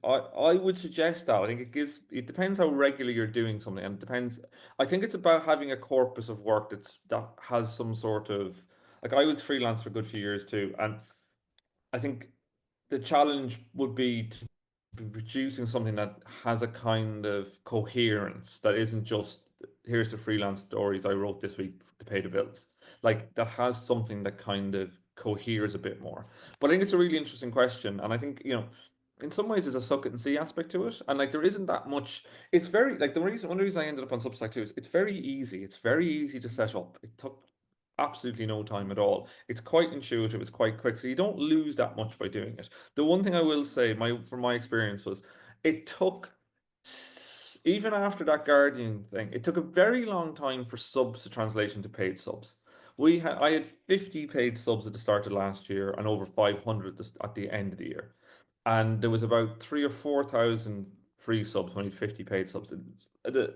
I would suggest that. I think it depends how regularly you're doing something, and it depends. I think it's about having a corpus of work that has some sort of, like, I was freelance for a good few years too, and I think the challenge would be to be producing something that has a kind of coherence that isn't just here's the freelance stories I wrote this week to pay the bills. Like that has something that kind of coheres a bit more. But I think it's a really interesting question, and I think, in some ways there's a suck it and see aspect to it, and like there isn't that much. It's very like one of the reasons I ended up on Substack too is it's very easy. It's very easy to set up. It took absolutely no time at all. It's quite intuitive, it's quite quick, so you don't lose that much by doing it. The one thing I will say, from my experience, was it took even after that Guardian thing, it took a very long time for subs to translation to paid subs. I had 50 paid subs at the start of last year and over 500 at the end of the year. And there was about 3 or 4 thousand free subs, only 50 paid subs.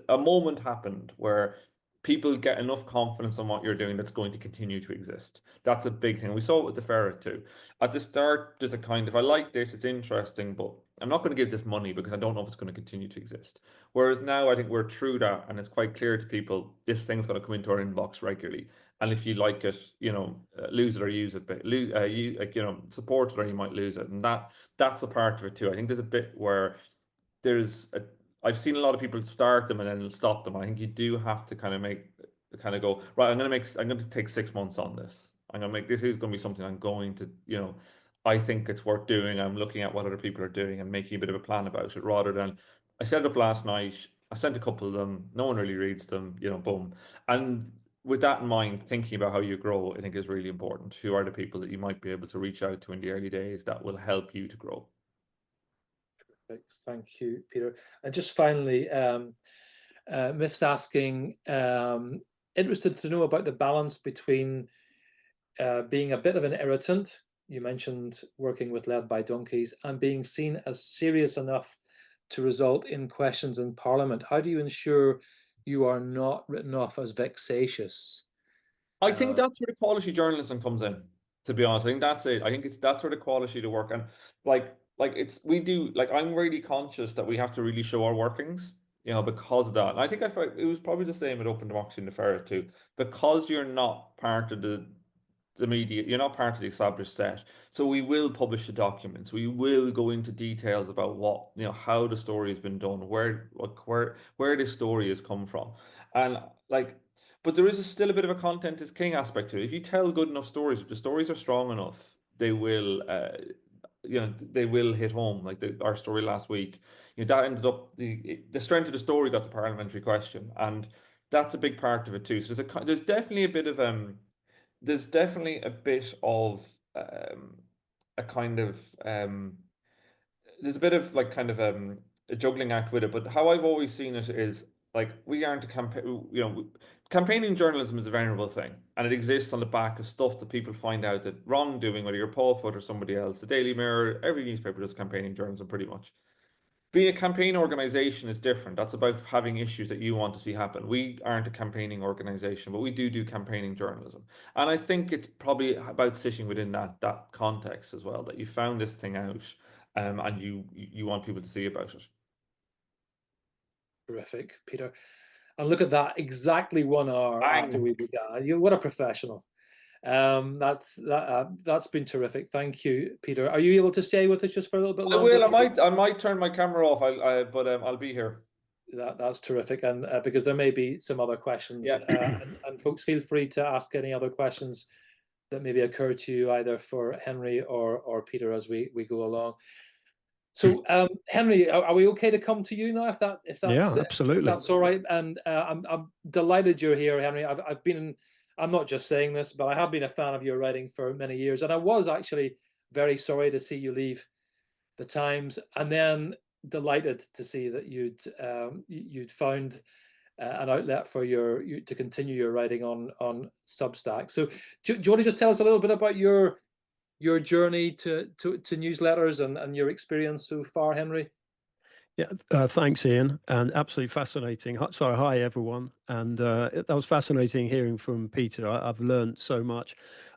A moment happened where people get enough confidence on what you're doing that's going to continue to exist. That's a big thing. We saw it with the ferret too. At the start, there's a kind of, I like this, it's interesting, but I'm not going to give this money because I don't know if it's going to continue to exist. Whereas now I think we're through that and it's quite clear to people this thing's going to come into our inbox regularly. And if you like it, lose it or use it, but support it or you might lose it. And that's a part of it too. I think there's a bit where there's a I've seen a lot of people start them and then stop them. I think you do have to kind of go, right, I'm gonna take 6 months on this. This is gonna be something I'm going to, I think it's worth doing. I'm looking at what other people are doing and making a bit of a plan about it rather than I set it up last night, I sent a couple of them, no one really reads them, boom. And with that in mind, thinking about how you grow, I think is really important. Who are the people that you might be able to reach out to in the early days that will help you to grow? Thank you, Peter. And just finally, Myth's asking, interested to know about the balance between being a bit of an irritant, you mentioned working with Led by Donkeys, and being seen as serious enough to result in questions in Parliament. How do you ensure you are not written off as vexatious? I think that's where the quality journalism comes in, to be honest. I think that's it. I think that's where the quality to work. And like we do, like I'm really conscious that we have to really show our workings, because of that. And I think it was probably the same at Open Democracy and the Ferret too. Because you're not part of the media, you're not part of the established set. So we will publish the documents. We will go into details about what, how the story has been done, where this story has come from. And like, but there is still a bit of a content is king aspect to it. If you tell good enough stories, if the stories are strong enough, they will hit home. Like our story last week, that ended up the strength of the story got the parliamentary question, and that's a big part of it too. So there's definitely a bit of a kind of there's a bit of like kind of a juggling act with it. But how I've always seen it is like we aren't a campaign. Campaigning journalism is a venerable thing, and it exists on the back of stuff that people find out that wrongdoing, whether you're Paul Foot or somebody else. The Daily Mirror, every newspaper does campaigning journalism pretty much. Being a campaign organization is different. That's about having issues that you want to see happen. We aren't a campaigning organization, but we do campaigning journalism. And I think it's probably about sitting within that context as well, that you found this thing out, and you want people to see about it. Terrific, Peter. And look at that, exactly 1 hour after Bang! we began. What a professional. That's been terrific. Thank you, Peter. Are you able to stay with us just for a little bit I longer? will. I might turn my camera off. But I'll be here. That's terrific. And because there may be some other questions, Yeah. and folks, feel free to ask any other questions that maybe occur to you either for Henry or Peter as we go along. So, Henry, are we okay to come to you now? If absolutely. that's all right. And I'm delighted you're here, Henry. I'm not just saying this, but I have been a fan of your writing for many years, and I was actually very sorry to see you leave the Times. And then delighted to see that you'd found an outlet for you to continue your writing on Substack. So do you want to just tell us a little bit about your journey to newsletters and your experience so far, Henry? Yeah, thanks, Ian, and absolutely fascinating. Sorry, hi everyone, and that was fascinating hearing from Peter. I've learned so much.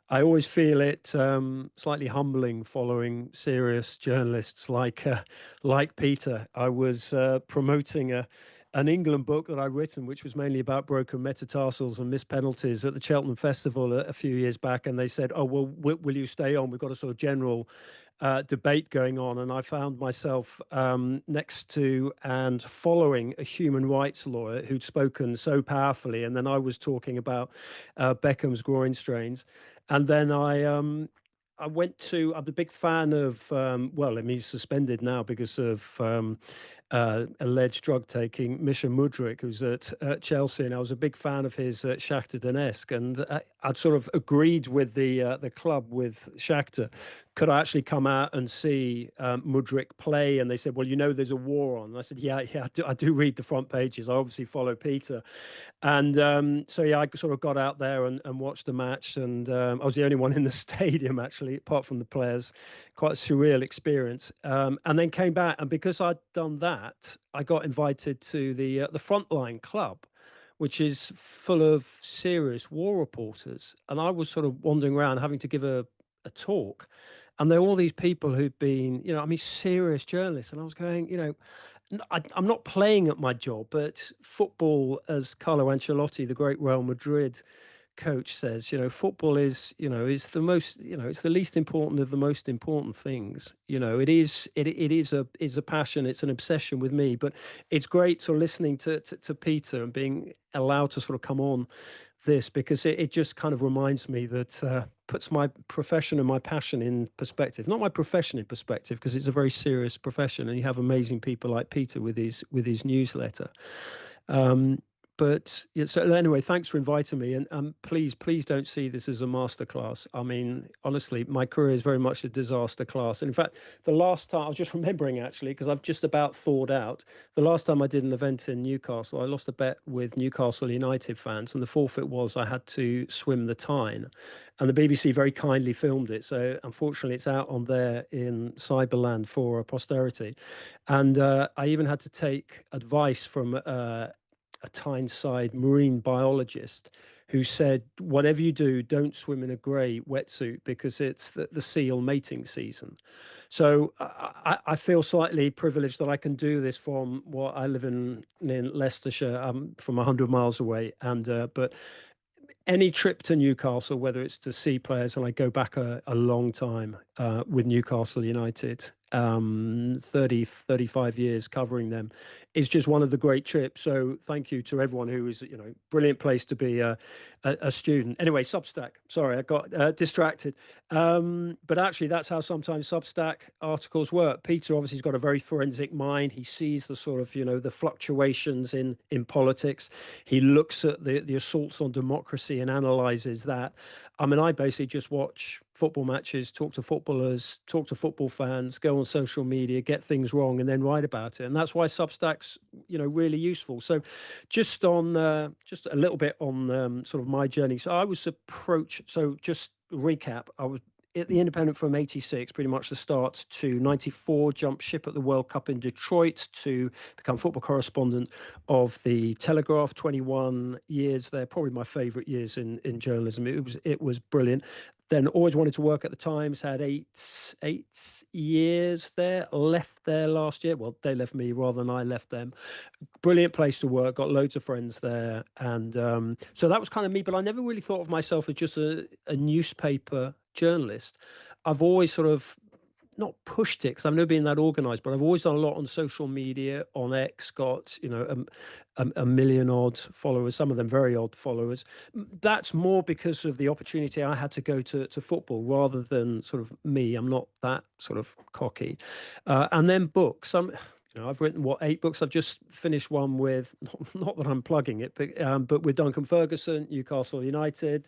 I always feel it slightly humbling following serious journalists like Peter. I was promoting an England book that I'd written, which was mainly about broken metatarsals and missed penalties at the Cheltenham Festival a few years back, and they said, "Oh well, will you stay on? We've got a sort of general debate going on," and I found myself next to and following a human rights lawyer who'd spoken so powerfully, and then I was talking about Beckham's groin strains, and then I went to. I'm a big fan of. Well, I mean, he's suspended now because of alleged drug taking. Misha Mudryk, who's at Chelsea, and I was a big fan of his at Shakhtar Donetsk, and I'd sort of agreed with the club with Shakhtar. Could I actually come out and see Mudryk play? And they said, "Well, you know, there's a war on." And I said, "Yeah, I do read the front pages. I obviously follow Peter." And so, yeah, I sort of got out there and watched the match. And I was the only one in the stadium, actually, apart from the players. Quite a surreal experience. And then came back. And because I'd done that, I got invited to the Frontline Club, which is full of serious war reporters. And I was sort of wandering around having to give a talk. And there were all these people who'd been, I mean, serious journalists. And I was going, I'm not playing at my job, but football, as Carlo Ancelotti, the great Real Madrid coach, says, football is the most, it's the least important of the most important things. It is a passion, it's an obsession with me. But it's great sort of listening to Peter and being allowed to sort of come on this, because it just kind of reminds me that puts my profession and my passion in perspective. Not my profession in perspective, because it's a very serious profession, and you have amazing people like Peter with his newsletter. But yeah, so anyway, thanks for inviting me, and please don't see this as a masterclass. I mean, honestly, my career is very much a disaster class. And in fact, the last time I was just remembering, actually, because I've just about thawed out, the last time I did an event in Newcastle, I lost a bet with Newcastle United fans, and the forfeit was I had to swim the Tyne, and the BBC very kindly filmed it. So unfortunately, it's out on there in Cyberland for posterity. And I even had to take advice from a Tyneside marine biologist who said, whatever you do, don't swim in a grey wetsuit, because it's the seal mating season. So I feel slightly privileged that I can do this from what I live in Leicestershire, from 100 miles away. And but any trip to Newcastle, whether it's to see players, and I go back a long time with Newcastle United, 35 years covering them, is just one of the great trips. So thank you to everyone who is, brilliant place to be a student. Anyway, Substack. Sorry, I got distracted. But actually, that's how sometimes Substack articles work. Peter obviously has got a very forensic mind. He sees the sort of, the fluctuations in politics. He looks at the assaults on democracy and analyzes that. I mean, I basically just watch football matches, talk to footballers, talk to football fans, go on social media, get things wrong, and then write about it. And that's why Substack's, really useful. So just on, just a little bit on sort of my journey. So I was so just recap, I was at the Independent from 86, pretty much the start, to 94, jumped ship at the World Cup in Detroit to become football correspondent of the Telegraph. 21 years there, probably my favorite years in journalism. It was brilliant. Then always wanted to work at the Times, had eight years there, left there last year. Well, they left me rather than I left them. Brilliant place to work, got loads of friends there. And so that was kind of me, but I never really thought of myself as just a newspaper journalist. I've always sort of not pushed it, because I've never been that organized, but I've always done a lot on social media, on X, got, a million odd followers, some of them very odd followers. That's more because of the opportunity I had to go to football, rather than sort of me. I'm not that sort of cocky. And then books. I've written 8 books. I've just finished one with, not that I'm plugging it, but with Duncan Ferguson, Newcastle United.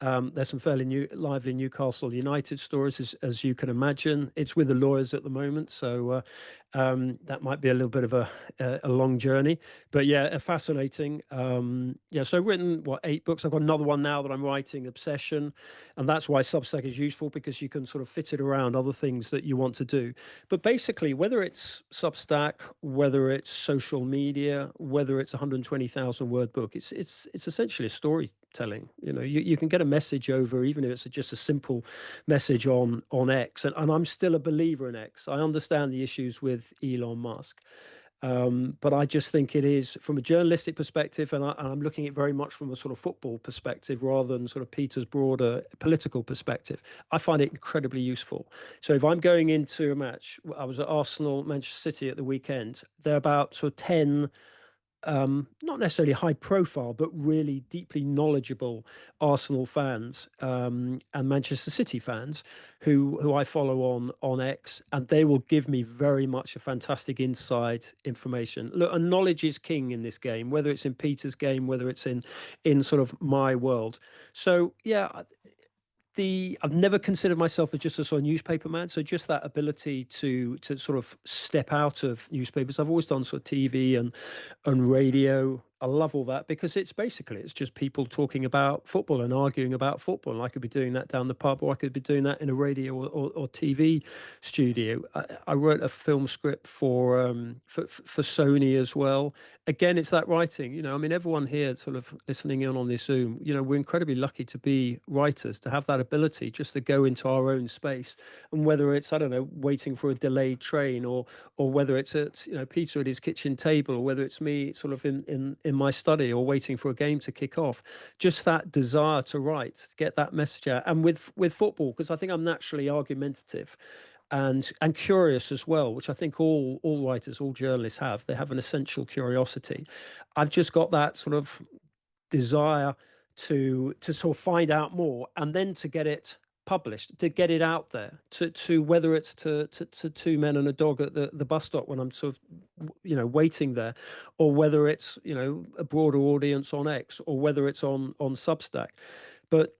There's some fairly lively Newcastle United stories, as you can imagine. It's with the lawyers at the moment. So, That might be a little bit of a long journey, but yeah, fascinating. Yeah, so I've written 8 books. I've got another one now that I'm writing, Obsession, and that's why Substack is useful, because you can sort of fit it around other things that you want to do. But basically, whether it's Substack, whether it's social media, whether it's a 120,000 word book, it's essentially a storytelling. You can get a message over, even if it's just a simple message on X. And I'm still a believer in X. I understand the issues with Elon Musk. But I just think it is, from a journalistic perspective, and I'm looking at it very much from a sort of football perspective rather than sort of Peter's broader political perspective. I find it incredibly useful. So if I'm going into a match, I was at Arsenal, Manchester City at the weekend, they're about sort of 10 not necessarily high profile, but really deeply knowledgeable Arsenal fans and Manchester City fans who I follow on X, and they will give me very much a fantastic inside information. Look, and knowledge is king in this game, whether it's in Peter's game, whether it's in sort of my world. So yeah, I've never considered myself as just a sort of newspaper man. So just that ability to sort of step out of newspapers. I've always done sort of TV and radio. I love all that, because it's just people talking about football and arguing about football. And I could be doing that down the pub, or I could be doing that in a radio or TV studio. I wrote a film script for Sony as well. Again, it's that writing. I mean, everyone here sort of listening in on this Zoom, we're incredibly lucky to be writers, to have that ability just to go into our own space. And whether it's, I don't know, waiting for a delayed train, or whether it's at, Peter at his kitchen table, or whether it's me sort of in my study, or waiting for a game to kick off, just that desire to write, to get that message out. And with football, because I think I'm naturally argumentative and curious as well, which I think all writers, all journalists have. They have an essential curiosity. I've just got that sort of desire to sort of find out more, and then to get it published, to get it out there, to whether it's to 2 men and a dog at the bus stop when I'm sort of waiting there, or whether it's a broader audience on X, or whether it's on Substack. But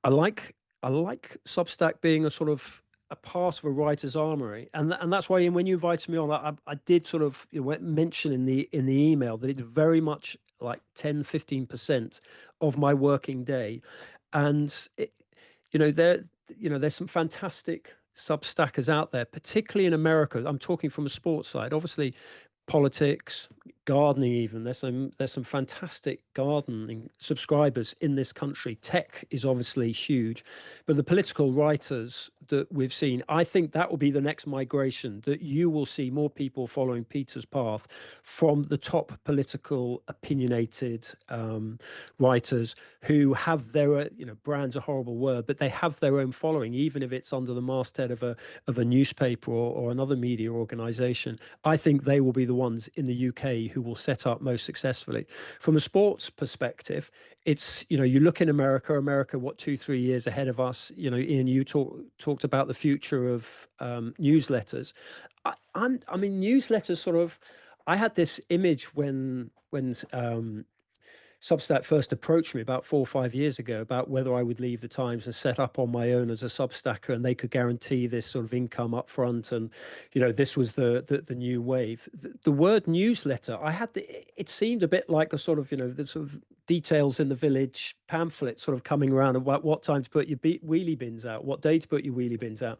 I like Substack being a sort of a part of a writer's armory, and that's why when you invited me on, I did sort of mention in the email that it's very much like 10-15% of my working day. And there's some fantastic Substackers out there, particularly in America. I'm talking from a sports side, obviously politics, gardening even. There's some fantastic gardening subscribers in this country. Tech is obviously huge, but the political writers that we've seen, I think that will be the next migration, that you will see more people following Peter's path from the top political opinionated writers who have their, brand's a horrible word, but they have their own following, even if it's under the masthead of a newspaper or another media organization. I think they will be the ones in the UK who will set up most successfully. From a sports perspective, it's, you look in America, what, 2-3 years ahead of us. Ian, you talked about the future of newsletters. I mean, newsletters sort of, I had this image when Substack first approached me about 4 or 5 years ago about whether I would leave the Times and set up on my own as a Substacker, and they could guarantee this sort of income up front. And, this was the new wave. The word newsletter, it seemed a bit like a sort of, the sort of details in the village pamphlet sort of coming around about what time to put your wheelie bins out, what day to put your wheelie bins out.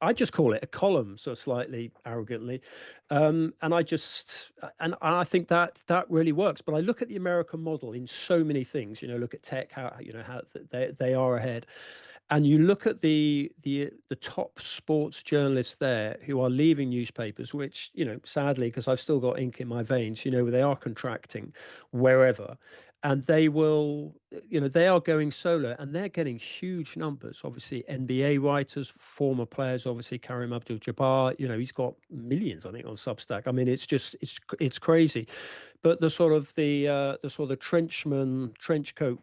I just call it a column, so slightly arrogantly, and I think that really works. But I look at the American model in so many things. Look at tech, how they are ahead, and you look at the top sports journalists there who are leaving newspapers, which sadly, because I've still got ink in my veins, they are contracting wherever. And they will, they are going solo, and they're getting huge numbers. Obviously, NBA writers, former players, obviously Kareem Abdul-Jabbar, he's got millions, I think, on Substack. I mean, it's crazy. But the sort of the trench coat,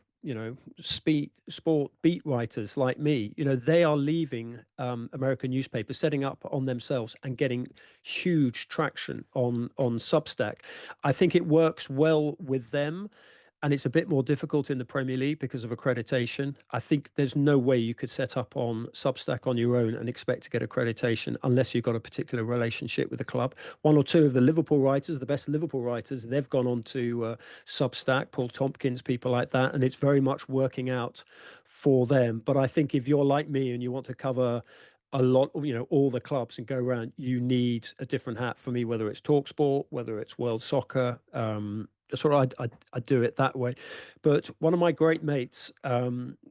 sport beat writers like me, they are leaving American newspapers, setting up on themselves and getting huge traction on Substack. I think it works well with them. and it's a bit more difficult in the Premier League because of accreditation. I think there's no way you could set up on Substack on your own and expect to get accreditation unless you've got a particular relationship with the club. One or two of the Liverpool writers, the best Liverpool writers, they've gone on to Substack, Paul Tompkins, people like that, and it's very much working out for them. But I think if you're like me and you want to cover a lot, all the clubs and go around, you need a different hat. For me, whether it's TalkSport, whether it's World Soccer, sort of I do it that way. But one of my great mates,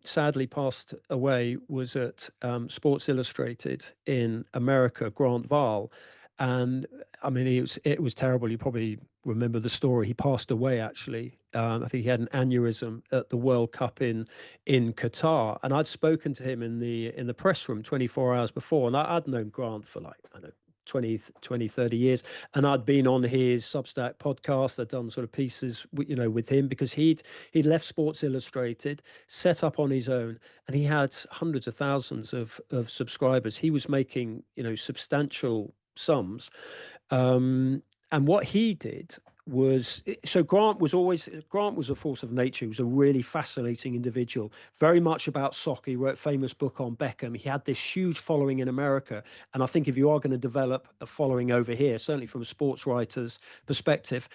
sadly passed away, was at Sports Illustrated in America, Grant Vahl. And I mean, it was terrible. You probably remember the story. He passed away, actually. I think he had an aneurysm at the World Cup in Qatar. And I'd spoken to him in the press room 24 hours before. And I'd known Grant for, like, I don't know, 20, 30 years. And I'd been on his Substack podcast. I'd done sort of pieces, with him, because he'd left Sports Illustrated, set up on his own, and he had hundreds of thousands of subscribers. He was making, substantial sums. And what he did was, so Grant was a force of nature. He was a really fascinating individual, very much about soccer. He wrote a famous book on Beckham. He had this huge following in America. And I think if you are going to develop a following over here, certainly from a sports writer's perspective,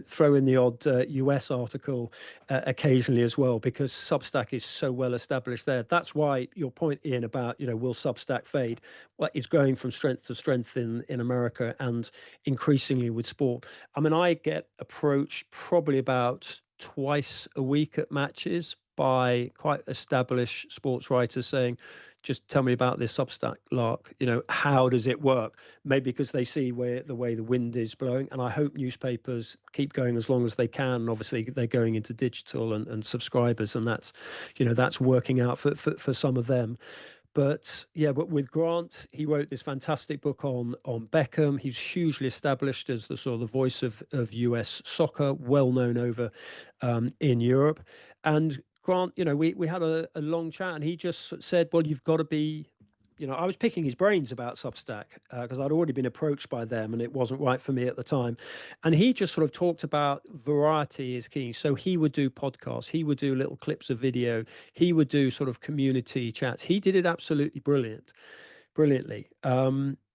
throw in the odd US article occasionally as well, because Substack is so well established there. That's why your point, Ian, about, will Substack fade? Well, it's going from strength to strength in America, and increasingly with sport. I mean, I get approached probably about twice a week at matches by quite established sports writers saying, just tell me about this Substack, Lark. How does it work? Maybe because they see the way the wind is blowing. And I hope newspapers keep going as long as they can. And obviously, they're going into digital and subscribers, and that's working out for some of them. But with Grant, he wrote this fantastic book on Beckham. He's hugely established as the sort of the voice of US soccer, well known over in Europe. And Grant, we had a long chat, and he just said, well, you've got to be, I was picking his brains about Substack because I'd already been approached by them, and it wasn't right for me at the time. And he just sort of talked about variety is key. So he would do podcasts, he would do little clips of video, he would do sort of community chats. He did it absolutely brilliantly.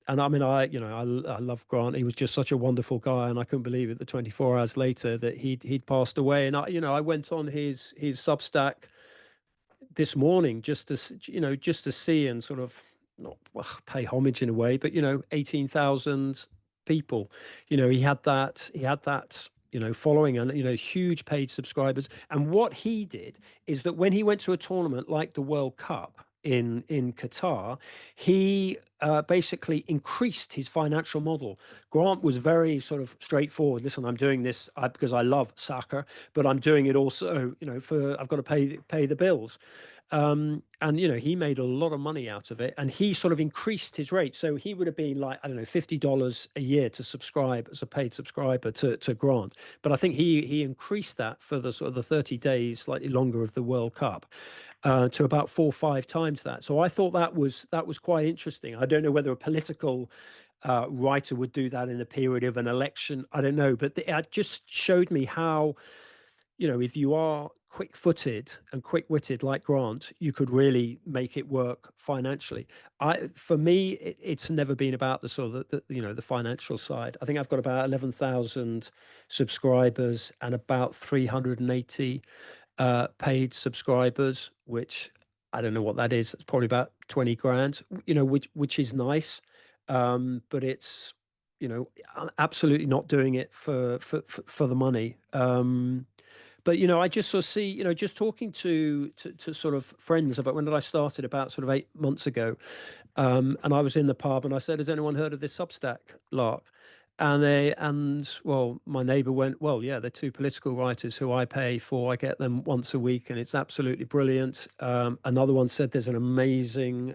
And I mean, I love Grant. He was just such a wonderful guy, and I couldn't believe it that 24 hours later that he'd passed away. And I went on his Substack this morning just to see and sort of not pay homage in a way, but 18,000 people. He had that following, and huge paid subscribers. And what he did is that when he went to a tournament like the World Cup in Qatar, he basically increased his financial model. Grant was very sort of straightforward. Listen, I'm doing this because I love soccer, but I'm doing it also, I've got to pay the bills. And he made a lot of money out of it, and he sort of increased his rate. So he would have been like, I don't know, $50 a year to subscribe as a paid subscriber to Grant. But I think he increased that for the sort of the 30 days, slightly longer, of the World Cup, to about 4 or 5 times that. So I thought that was quite interesting. I don't know whether a political writer would do that in a period of an election. I don't know, but it just showed me how, if you are quick-footed and quick-witted like Grant, you could really make it work financially. For me, it's never been about the sort of the financial side. I think I've got about 11,000 subscribers and about 380 paid subscribers, which I don't know what that is. It's probably about 20 grand, which is nice. But it's, absolutely not doing it for the money. But I just sort of see, just talking to sort of friends about, when did I started, about sort of 8 months ago, and I was in the pub and I said, has anyone heard of this Substack, Lark? And my neighbor went, well, yeah, they're 2 political writers who I pay for. I get them once a week, and it's absolutely brilliant. Another one said there's an amazing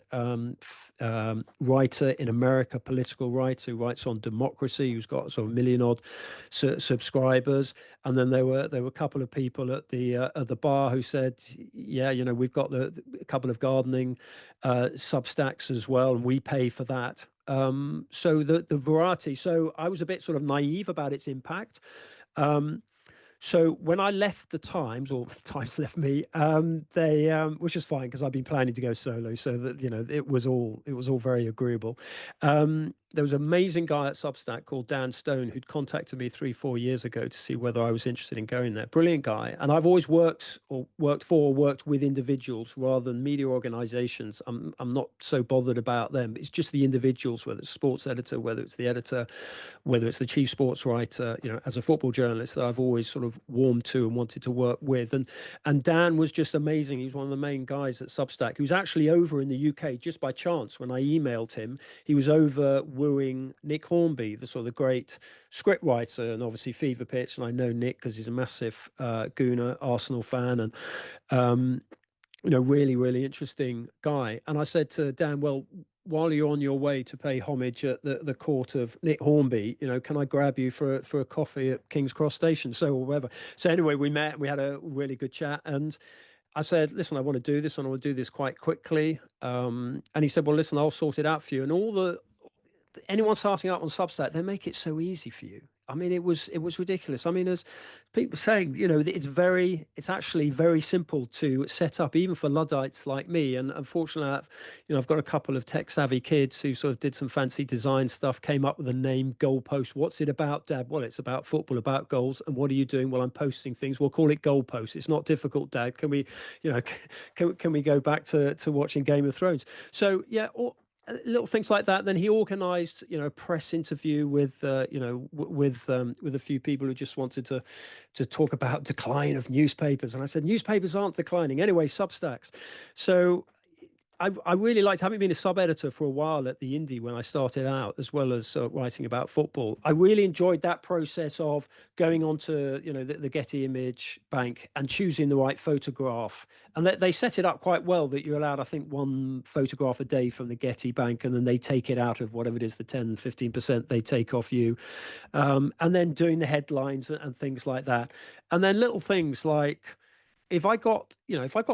writer in America, political writer, who writes on democracy, who's got sort of 1 million odd subscribers. And then there were a couple of people at the bar who said, yeah, we've got a couple of gardening Substacks as well, and we pay for that. So the variety. So I was a bit sort of naive about its impact. So when I left the Times, or Times left me, they, which is fine because I've been planning to go solo, so that it was all very agreeable. There was an amazing guy at Substack called Dan Stone who'd contacted me 3-4 years ago to see whether I was interested in going there. Brilliant guy, and I've always worked with individuals rather than media organizations. I'm not so bothered about them. It's just the individuals, whether it's sports editor, whether it's the editor, whether it's the chief sports writer, as a football journalist, that I've always sort of warmed to and wanted to work with. And Dan was just amazing. He was one of the main guys at Substack. He was actually over in the UK just by chance. When I emailed him, he was over wooing Nick Hornby, the sort of great script writer, and obviously Fever Pitch. And I know Nick because he's a massive Gooner Arsenal fan, and really, really interesting guy. And I said to Dan, well, while you're on your way to pay homage at the court of Nick Hornby, can I grab you for a coffee at King's Cross Station? So, or whatever. So anyway, we met, we had a really good chat, and I said, listen, I want to do this, and I want to do this quite quickly. And he said, well, listen, I'll sort it out for you. And anyone starting out on Substack, they make it so easy for you. I mean, it was ridiculous. I mean, as people saying, it's actually very simple to set up, even for Luddites like me. And unfortunately, I've got a couple of tech savvy kids who sort of did some fancy design stuff, came up with a name, Goalpost. What's it about, Dad? Well, it's about football, about goals. And what are you doing? Well, I'm posting things. We'll call it Goalpost. It's not difficult, Dad. Can we, can we go back to watching Game of Thrones? So yeah. Little things like that. Then he organised, a press interview with a few people who just wanted to talk about decline of newspapers. And I said, newspapers aren't declining anyway. Substacks. So I really liked, having been a sub-editor for a while at the Indie when I started out, as well as writing about football. I really enjoyed that process of going onto, the Getty Image Bank and choosing the right photograph. And they set it up quite well that you're allowed, I think, one photograph a day from the Getty Bank, and then they take it out of whatever it is, the 10, 15% they take off you. And then doing the headlines and things like that. And then little things like, if I got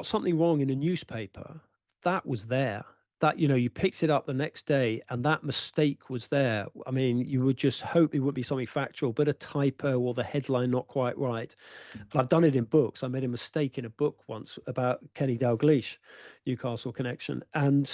something wrong in a newspaper, that was there, that you picked it up the next day and that mistake was there. I mean, you would just hope it wouldn't be something factual, but a typo or the headline not quite right. And I've done it in books. I made a mistake in a book once about Kenny Dalglish, Newcastle connection, and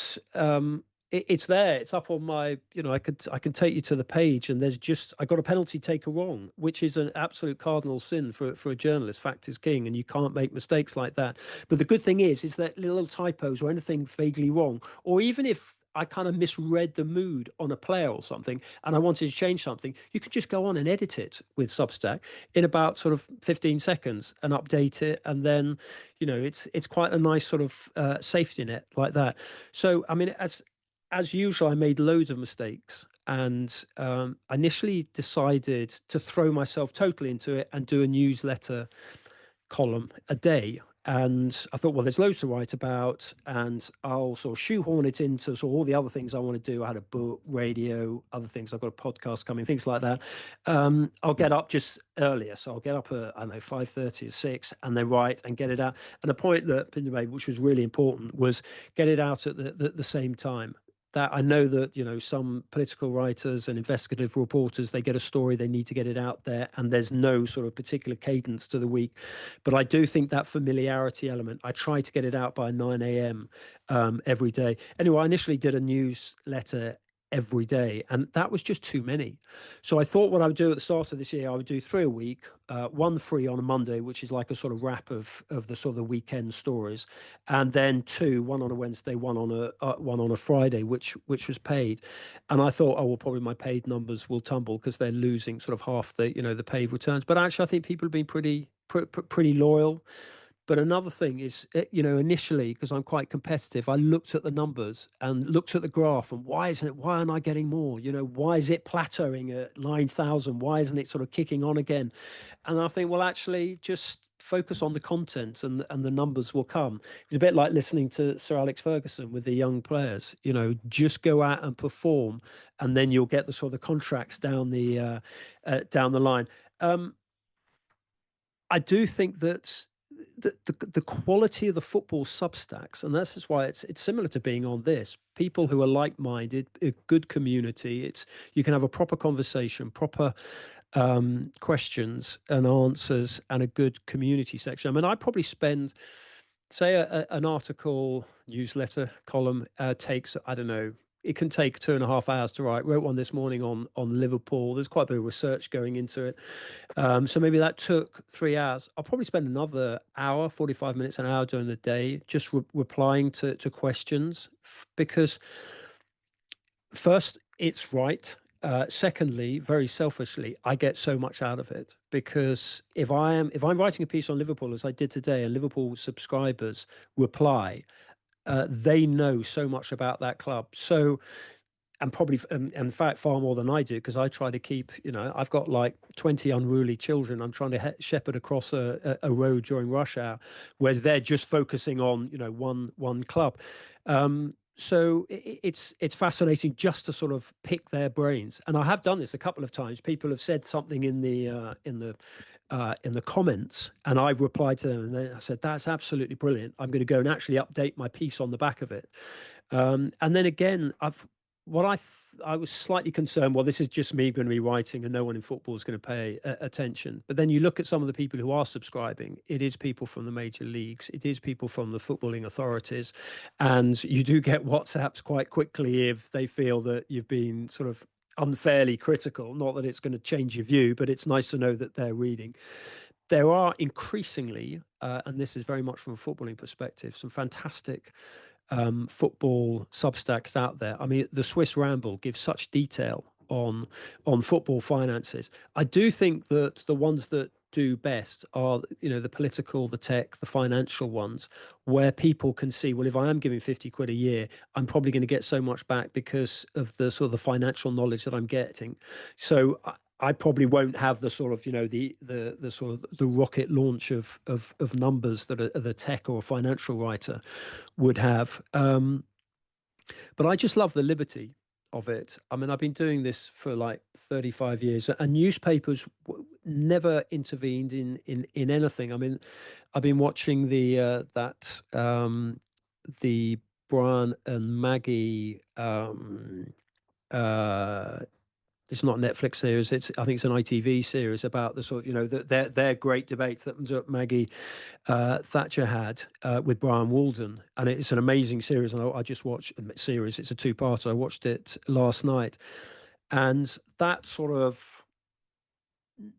it's there. It's up on my, I can take you to the page, and I got a penalty taker wrong, which is an absolute cardinal sin for a journalist. Fact is king, and you can't make mistakes like that. But the good thing is that little typos or anything vaguely wrong, or even if I kind of misread the mood on a player or something, and I wanted to change something, you could just go on and edit it with Substack in about sort of 15 seconds and update it. And then, it's quite a nice sort of safety net like that. So, I mean, as usual, I made loads of mistakes, and I initially decided to throw myself totally into it and do a newsletter column a day. And I thought, well, there's loads to write about, and I'll sort of shoehorn it into sort of all the other things I want to do. I had a book, radio, other things. I've got a podcast coming, things like that. I'll get up just earlier. So I'll get up at, 5:30 or 6, and then write and get it out. And the point that Pinder made, which was really important, was get it out at the same time. That I know that, some political writers and investigative reporters, they get a story, they need to get it out there, and there's no sort of particular cadence to the week. But I do think that familiarity element, I try to get it out by 9 a.m. Every day. Anyway, I initially did a newsletter every day, and that was just too many. So I thought what I would do at the start of this year, I would do 3 a week, 1 free on a Monday, which is like a sort of wrap of the sort of the weekend stories, and then 2, 1 on a Wednesday, 1 on a Friday, which was paid. And I thought, oh well, probably my paid numbers will tumble because they're losing sort of half the the paid returns. But actually, I think people have been pretty loyal. But another thing is, initially, because I'm quite competitive, I looked at the numbers and looked at the graph, and why aren't I getting more? Why is it plateauing at 9,000? Why isn't it sort of kicking on again? And I think, well, actually, just focus on the content, and the numbers will come. It's a bit like listening to Sir Alex Ferguson with the young players. Just go out and perform, and then you'll get the sort of contracts down the line. I do think that the quality of the football Substacks, and that's just why it's similar to being on this. People who are like-minded, a good community. You can have a proper conversation, proper questions and answers and a good community section. I mean, I probably spend, say, an article, newsletter, column takes, I don't know, it can take 2.5 hours to write. Wrote one this morning on Liverpool. There's quite a bit of research going into it. So maybe that took 3 hours. I'll probably spend another hour, 45 minutes, an hour during the day, just replying to questions, because first, it's right. Secondly, very selfishly, I get so much out of it, because if I'm writing a piece on Liverpool, as I did today, and Liverpool subscribers reply, they know so much about that club. So, and probably, in fact, far more than I do, because I try to keep, I've got like 20 unruly children I'm trying to shepherd across a road during rush hour, whereas they're just focusing on, one club. So it's fascinating just to sort of pick their brains, and I have done this a couple of times. People have said something in the comments, and I've replied to them, and I said, that's absolutely brilliant. I'm going to go and actually update my piece on the back of it. And then again, I was slightly concerned, well, this is just me going to be writing and no one in football is going to pay attention. But then you look at some of the people who are subscribing, it is people from the major leagues, it is people from the footballing authorities, and you do get WhatsApps quite quickly if they feel that you've been sort of unfairly critical. Not that it's going to change your view, but it's nice to know that they're reading. There are increasingly, and this is very much from a footballing perspective, some fantastic football Substacks out there. I mean, the Swiss Ramble gives such detail on football finances. I do think that the ones that do best are, the political, the tech, the financial ones, where people can see, well, if I am giving 50 quid a year, I'm probably going to get so much back because of the sort of the financial knowledge that I'm getting. So I probably won't have the sort of, the sort of the rocket launch of numbers that the tech or a financial writer would have. But I just love the liberty of it. I mean, I've been doing this for like 35 years, and newspapers never intervened in anything. I mean, I've been watching the Brian and Maggie it's not a Netflix series. I think it's an ITV series about the sort of, their great debates that Maggie Thatcher had with Brian Walden, and it's an amazing series. And I just watched a series. It's a two-parter. I watched it last night, and that sort of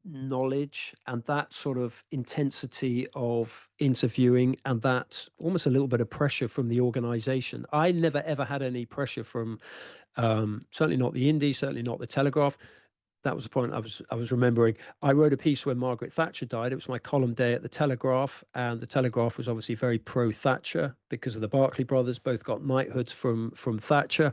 knowledge and that sort of intensity of interviewing and that almost a little bit of pressure from the organization. I never ever had any pressure from certainly not the Indie, certainly not the Telegraph. That was the point I was remembering. I wrote a piece when Margaret Thatcher died. It was my column day at the Telegraph, and the Telegraph was obviously very pro-Thatcher because of the Berkeley brothers, both got knighthoods from Thatcher.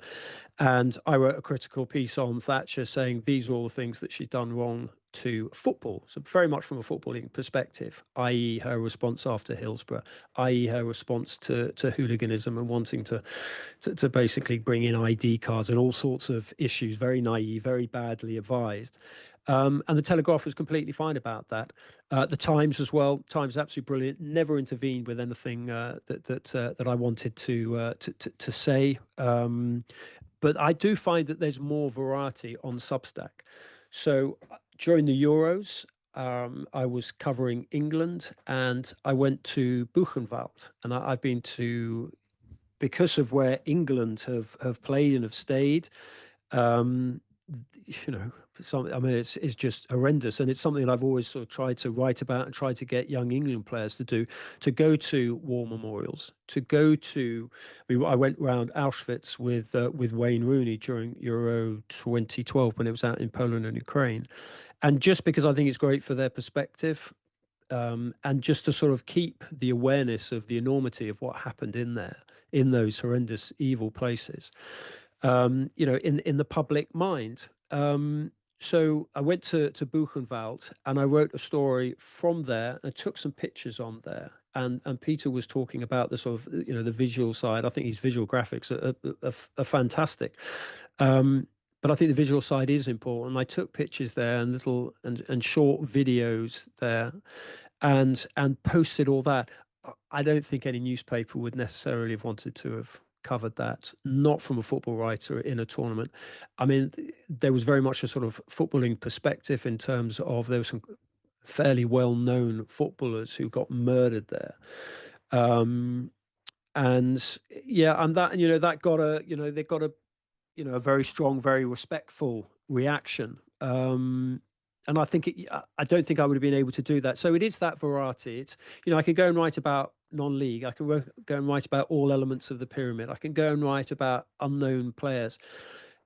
And I wrote a critical piece on Thatcher saying these are all the things that she's done wrong to football. So very much from a footballing perspective, i.e. her response after Hillsborough, i.e. her response to hooliganism and wanting to basically bring in ID cards and all sorts of issues, very naive, very badly advised. And the Telegraph was completely fine about that. The Times as well. Times absolutely brilliant. Never intervened with anything that I wanted to say. But I do find that there's more variety on Substack. So during the Euros, I was covering England, and I went to Buchenwald, and I've been to, because of where England have played and have stayed. I mean, it's just horrendous, and it's something that I've always sort of tried to write about and try to get young England players to do, to go to war memorials, to go to. I went around Auschwitz with Wayne Rooney during Euro 2012 when it was out in Poland and Ukraine, and just because I think it's great for their perspective, and just to sort of keep the awareness of the enormity of what happened in there, in those horrendous, evil places, in the public mind. So I went to Buchenwald, and I wrote a story from there and took some pictures on there. And Peter was talking about the sort of, the visual side. I think his visual graphics are fantastic. But I think the visual side is important. I took pictures there and little and short videos there, and posted all that. I don't think any newspaper would necessarily have wanted to have covered that, not from a football writer in a tournament. I mean, there was very much a sort of footballing perspective in terms of there were some fairly well-known footballers who got murdered there. And yeah, and that, that got they got a very strong, very respectful reaction. And I think I don't think I would have been able to do that. So it is that variety. It's, I can go and write about non-league. I can go and write about all elements of the pyramid. I can go and write about unknown players.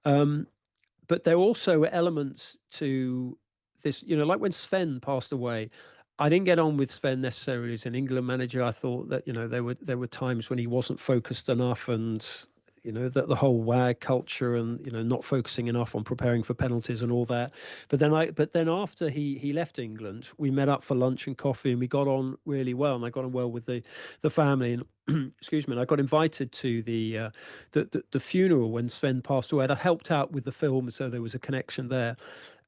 But there are also elements to this, like when Sven passed away, I didn't get on with Sven necessarily as an England manager. I thought that, there were times when he wasn't focused enough, and that the whole WAG culture, and not focusing enough on preparing for penalties and all that. But then after he left England, we met up for lunch and coffee, and we got on really well, and I got on well with the family. And excuse me, and I got invited to the funeral when Sven passed away. That helped out with the film, so there was a connection there.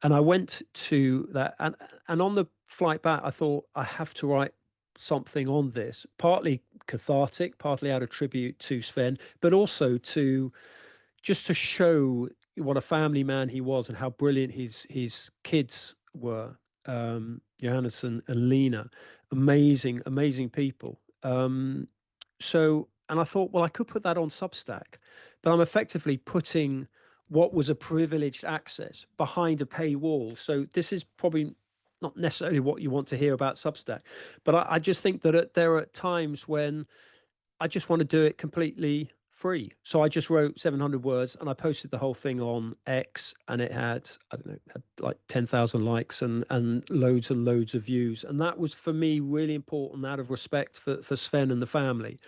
And I went to that, and on the flight back, I thought, I have to write something on this, partly cathartic, partly out of tribute to Sven, but also to show what a family man he was and how brilliant his kids were. Johannes and Lena, amazing people. So, and I thought, well, I could put that on Substack, but I'm effectively putting what was a privileged access behind a paywall. So this is probably not necessarily what you want to hear about Substack, but I just think that there are times when I just want to do it completely free. So I just wrote 700 words and I posted the whole thing on X, and it had, I don't know, had like 10,000 likes and loads and loads of views. And that was for me really important, out of respect for Sven and the family.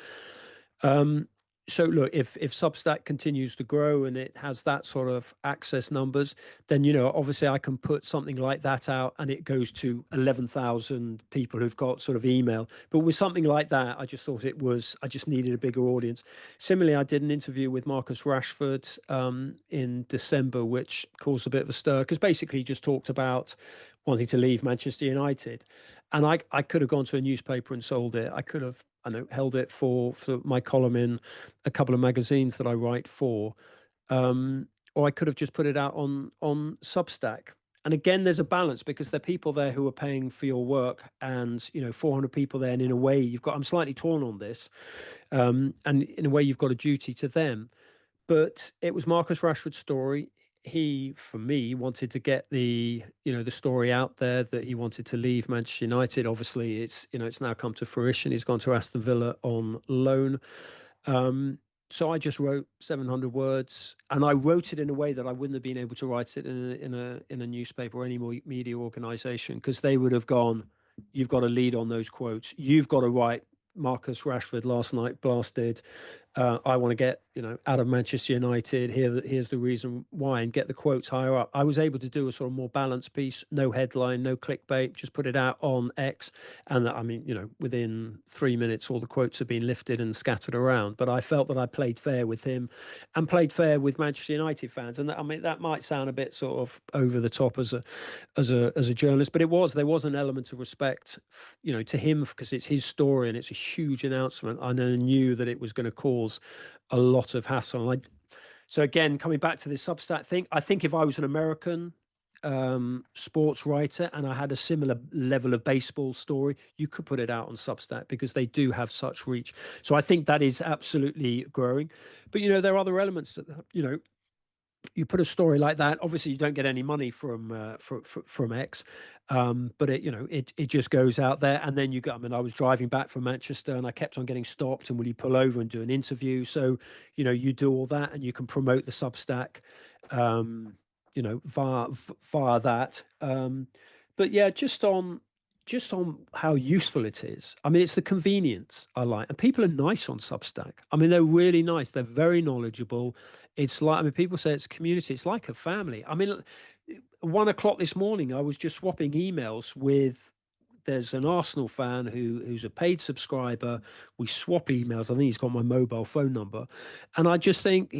So look, if Substack continues to grow and it has that sort of access numbers, then, obviously I can put something like that out and it goes to 11,000 people who've got sort of email. But with something like that, I just thought I just needed a bigger audience. Similarly, I did an interview with Marcus Rashford in December, which caused a bit of a stir, because basically he just talked about wanting to leave Manchester United. And I could have gone to a newspaper and sold it. I could have, held it for my column in a couple of magazines that I write for, or I could have just put it out on Substack. And again, there's a balance, because there are people there who are paying for your work, and 400 people there, and in a way I'm slightly torn on this, and in a way you've got a duty to them. But it was Marcus Rashford's story. He, for me, wanted to get the story out there that he wanted to leave Manchester United. Obviously, it's now come to fruition. He's gone to Aston Villa on loan. So I just wrote 700 words, and I wrote it in a way that I wouldn't have been able to write it in a newspaper or any more media organization, because they would have gone, you've got to lead on those quotes. You've got to write Marcus Rashford last night blasted. I want to get out of Manchester United. Here's the reason why, and get the quotes higher up. I was able to do a sort of more balanced piece, no headline, no clickbait, just put it out on X, and within 3 minutes all the quotes have been lifted and scattered around. But I felt that I played fair with him and played fair with Manchester United fans, and that might sound a bit sort of over the top as a journalist, but there was an element of respect to him, because it's his story and it's a huge announcement. I knew that it was going to cause a lot of hassle. So again, coming back to this Substack thing, I think if I was an American sports writer and I had a similar level of baseball story, you could put it out on Substack, because they do have such reach. So I think that is absolutely growing. But there are other elements to that. You put a story like that, obviously you don't get any money from X, but it just goes out there, and then you go. I was driving back from Manchester and I kept on getting stopped, and will you pull over and do an interview? So you do all that, and you can promote the Substack via that. But yeah, just on how useful it is. It's the convenience I like, and people are nice on Substack. They're really nice. They're very knowledgeable. It's like, people say it's a community. It's like a family. 1 o'clock this morning, I was just swapping emails with, there's an Arsenal fan who's a paid subscriber. We swap emails. I think he's got my mobile phone number. And I just think,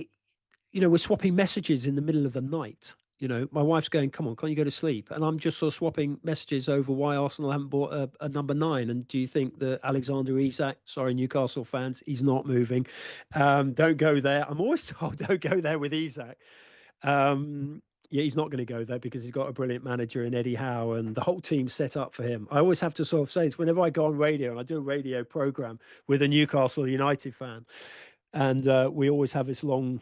we're swapping messages in the middle of the night. You know, my wife's going, come on, can't you go to sleep? And I'm just sort of swapping messages over why Arsenal haven't bought a number 9. And do you think that Alexander Isak, sorry, Newcastle fans, he's not moving. Don't go there. I'm always told don't go there with Isak. Yeah, he's not going to go there because he's got a brilliant manager in Eddie Howe and the whole team's set up for him. I always have to sort of say this whenever I go on radio, and I do a radio program with a Newcastle United fan. And we always have this long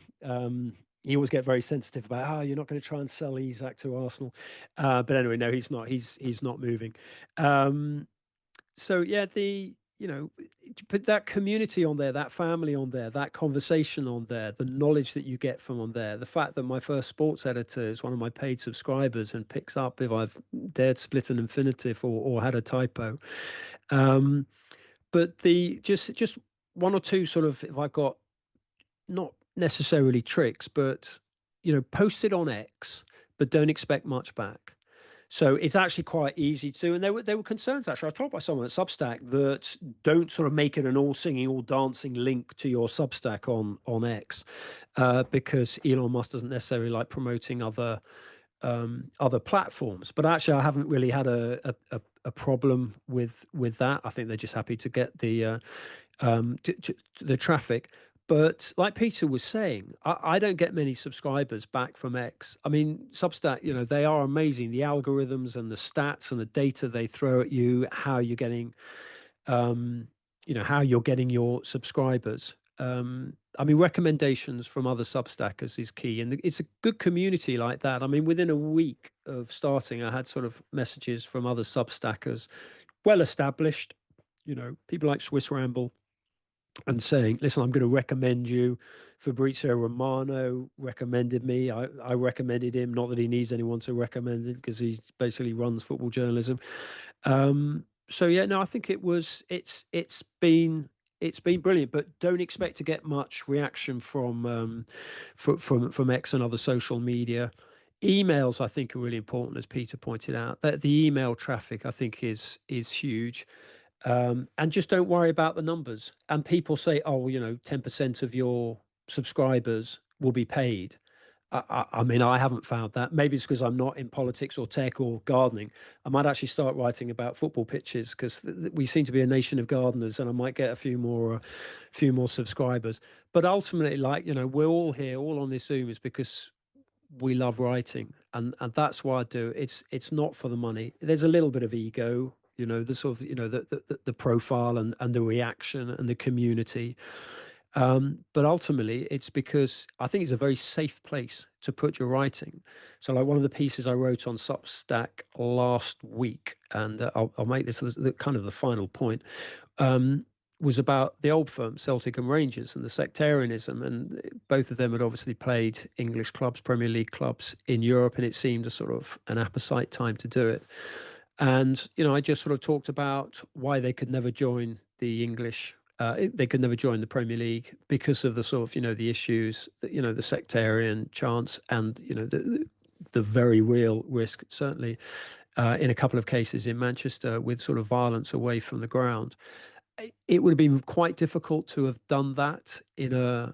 you always get very sensitive about, you're not going to try and sell Isak to Arsenal. But anyway, no, he's not. He's not moving. So yeah, put that community on there, that family on there, that conversation on there, the knowledge that you get from on there, the fact that my first sports editor is one of my paid subscribers and picks up if I've dared split an infinitive or had a typo. But just one or two sort of, if I've got not necessarily tricks, but post it on X, but don't expect much back. So it's actually quite easy to do. And there were concerns, actually. I was told by someone at Substack that don't sort of make it an all singing, all dancing link to your Substack on X, because Elon Musk doesn't necessarily like promoting other platforms. But actually, I haven't really had a problem with that. I think they're just happy to get the traffic. But like Peter was saying, I don't get many subscribers back from X. I mean, Substack, they are amazing. The algorithms and the stats and the data they throw at you, how you're getting, how you're getting your subscribers. I mean, recommendations from other Substackers is key. And it's a good community like that. I mean, within a week of starting, I had sort of messages from other Substackers, well established, people like Swiss Ramble, and saying, listen, I'm going to recommend you. Fabrizio Romano recommended me. I recommended him. Not that he needs anyone to recommend it, because he basically runs football journalism. So yeah, no, I think it's been brilliant, but don't expect to get much reaction from X and other social media. Emails, I think, are really important, as Peter pointed out. That the email traffic, I think, is huge. And just don't worry about the numbers. And people say, 10% of your subscribers will be paid. I mean, I haven't found that. Maybe it's because I'm not in politics or tech or gardening. I might actually start writing about football pitches, because we seem to be a nation of gardeners, and I might get a few more subscribers. But ultimately, we're all here, all on this Zoom, is because we love writing, and that's why I do. It's not for the money. There's a little bit of ego, the sort of the profile and the reaction and the community, but ultimately it's because I think it's a very safe place to put your writing. So like one of the pieces I wrote on Substack last week, and I'll make this kind of the final point, was about the old firm, Celtic and Rangers, and the sectarianism. And both of them had obviously played English clubs, Premier League clubs in Europe, and it seemed a sort of an apposite time to do it. And, I just sort of talked about why they could never join the English, they could never join the Premier League because of the sort of, the issues, the sectarian chants, and, the very real risk, certainly in a couple of cases in Manchester, with sort of violence away from the ground. It would have been quite difficult to have done that in a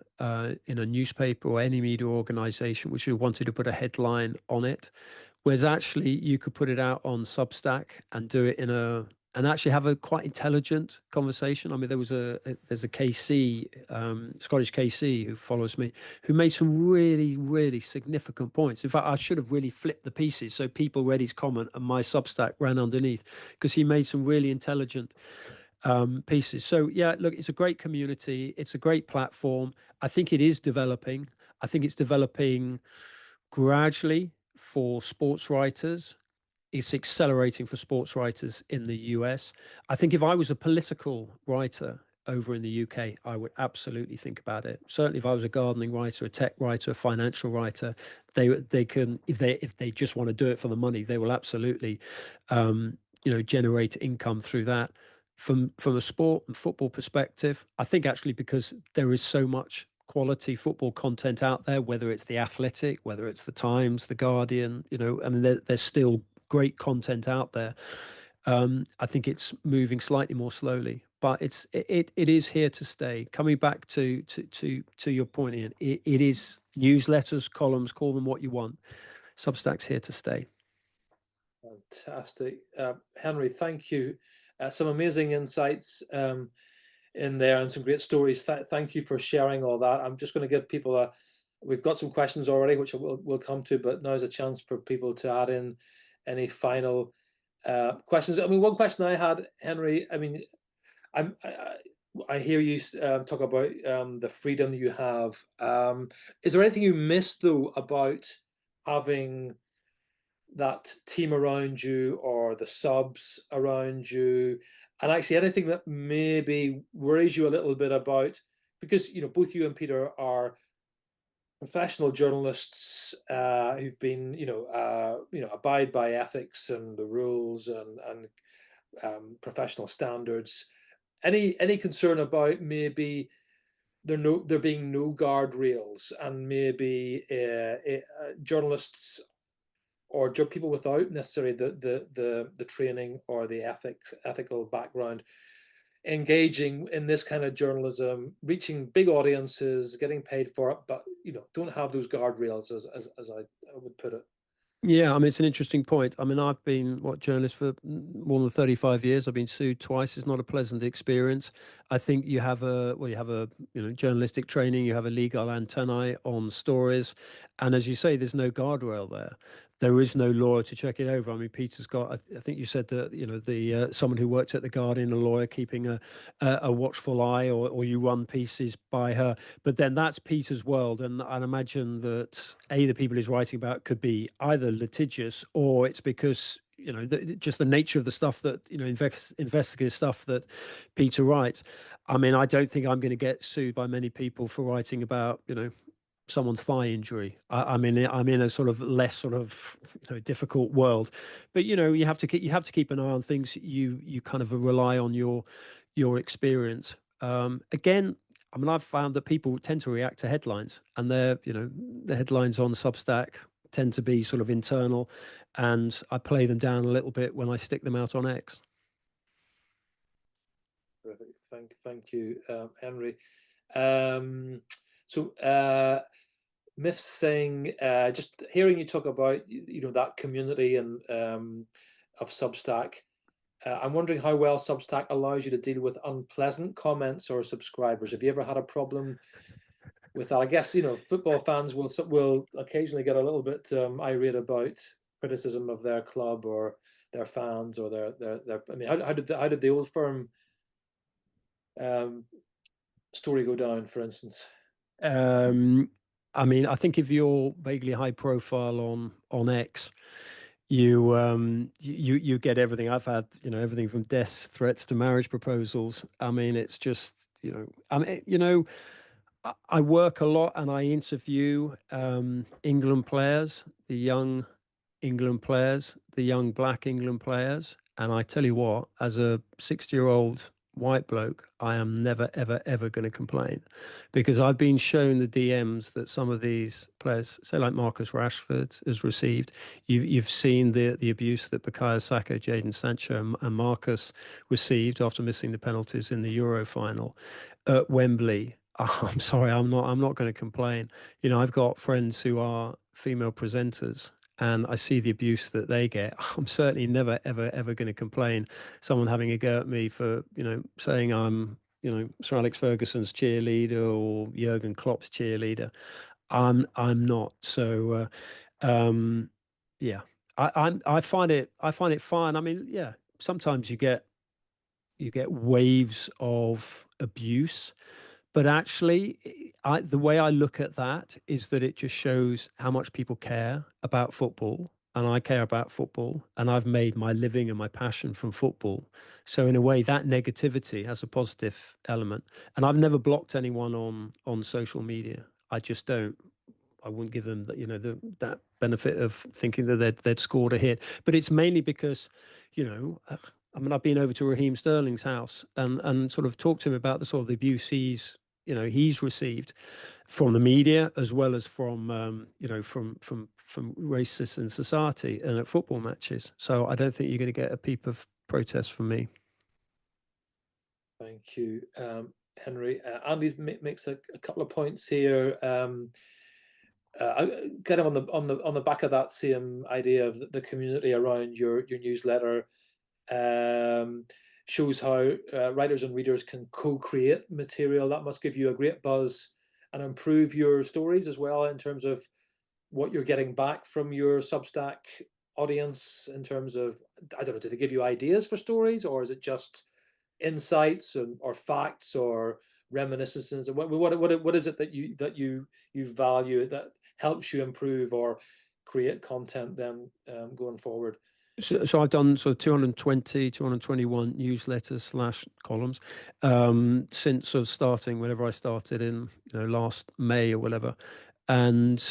newspaper or any media organization which wanted to put a headline on it. Whereas actually you could put it out on Substack and do it and actually have a quite intelligent conversation. I mean, there's a KC, Scottish KC, who follows me, who made some really, really significant points. In fact, I should have really flipped the pieces so people read his comment and my Substack ran underneath, because he made some really intelligent pieces. So yeah, look, it's a great community. It's a great platform. I think it is developing. I think it's developing gradually for sports writers. It's accelerating for sports writers in the US. I think if I was a political writer over in the UK, I would absolutely think about it. Certainly if I was a gardening writer, a tech writer, a financial writer, they can, if they just want to do it for the money, they will absolutely generate income through that. From a sport and football perspective, I think actually because there is so much quality football content out there, whether it's The Athletic, whether it's The Times, The Guardian, I mean, there's still great content out there. I think it's moving slightly more slowly, but it is here to stay. Coming back to your point, Ian, it is newsletters, columns, call them what you want. Substack's here to stay. Fantastic. Henry, thank you. Some amazing insights in there and some great stories. Thank you for sharing all that. I'm just going to give people we've got some questions already, which we'll come to, but now's a chance for people to add in any final questions. I mean, one question I had, Henry, I mean, I hear you talk about the freedom you have. Is there anything you miss, though, about having that team around you or the subs around you, and actually anything that maybe worries you a little bit about, because both you and Peter are professional journalists who've been abide by ethics and the rules and professional standards. Any concern about maybe there being no guardrails and maybe journalists or people without necessarily the training or the ethical background engaging in this kind of journalism, reaching big audiences, getting paid for it, but don't have those guardrails as I would put it. Yeah, I mean, it's an interesting point. I mean, I've been journalist for more than 35 years. I've been sued twice. It's not a pleasant experience. I think you have journalistic training. You have a legal antennae on stories, and as you say, there's no guardrail there. There is no lawyer to check it over. I mean, Peter's got. I think you said that someone who works at the Guardian, a lawyer keeping a watchful eye, or you run pieces by her. But then that's Peter's world, and I'd imagine that the people he's writing about could be either litigious or it's because just the nature of the stuff that investigative stuff that Peter writes. I mean, I don't think I'm going to get sued by many people for writing about someone's thigh injury. I'm in a sort of less sort of difficult world, but you have to keep an eye on things. You kind of rely on your experience. Again, I mean, I've found that people tend to react to headlines, and the headlines on Substack tend to be sort of internal, and I play them down a little bit when I stick them out on X. Perfect. Thank you, Henry. Myths saying, just hearing you talk about that community and of Substack. I'm wondering how well Substack allows you to deal with unpleasant comments or subscribers. Have you ever had a problem with that? I guess football fans will occasionally get a little bit irate about criticism of their club or their fans or their. I mean, how did the Old Firm story go down, for instance? I mean, I think if you're vaguely high profile on X, you get everything. I've had everything from death threats to marriage proposals. I mean, it's just I work a lot and I interview England players, the young England players, the young black England players, and I tell you what, as a 60-year-old white bloke, I am never, ever, ever going to complain, because I've been shown the DMs that some of these players, say like Marcus Rashford, has received. You've seen the abuse that Bukayo Saka, Jadon Sancho, and Marcus received after missing the penalties in the Euro final at Wembley. I'm sorry, I'm not going to complain. I've got friends who are female presenters, and I see the abuse that they get. I'm certainly never, ever, ever going to complain. Someone having a go at me for, saying I'm, Sir Alex Ferguson's cheerleader or Jurgen Klopp's cheerleader. I'm not. So, yeah, I find it fine. I mean, yeah, sometimes you get waves of abuse. But actually, the way I look at that is that it just shows how much people care about football, and I care about football, and I've made my living and my passion from football. So in a way, that negativity has a positive element. And I've never blocked anyone on social media. I just don't. I wouldn't give them that benefit of thinking that they'd scored a hit. But it's mainly because, I mean, I've been over to Raheem Sterling's house and sort of talked to him about the sort of the abuse he's received from the media, as well as from from racists in society and at football matches. So I don't think you're going to get a peep of protest from me. Thank you, Henry. Andy makes a couple of points here. kind of on the back of that same idea of the community around your newsletter, shows how writers and readers can co-create material. That must give you a great buzz and improve your stories as well in terms of what you're getting back from your Substack audience in terms of, I don't know, do they give you ideas for stories, or is it just insights or facts or reminiscences? What is it that you value that helps you improve or create content then going forward? So I've done sort of 220, 221 newsletters / columns since sort of starting, whenever I started in last May or whatever. And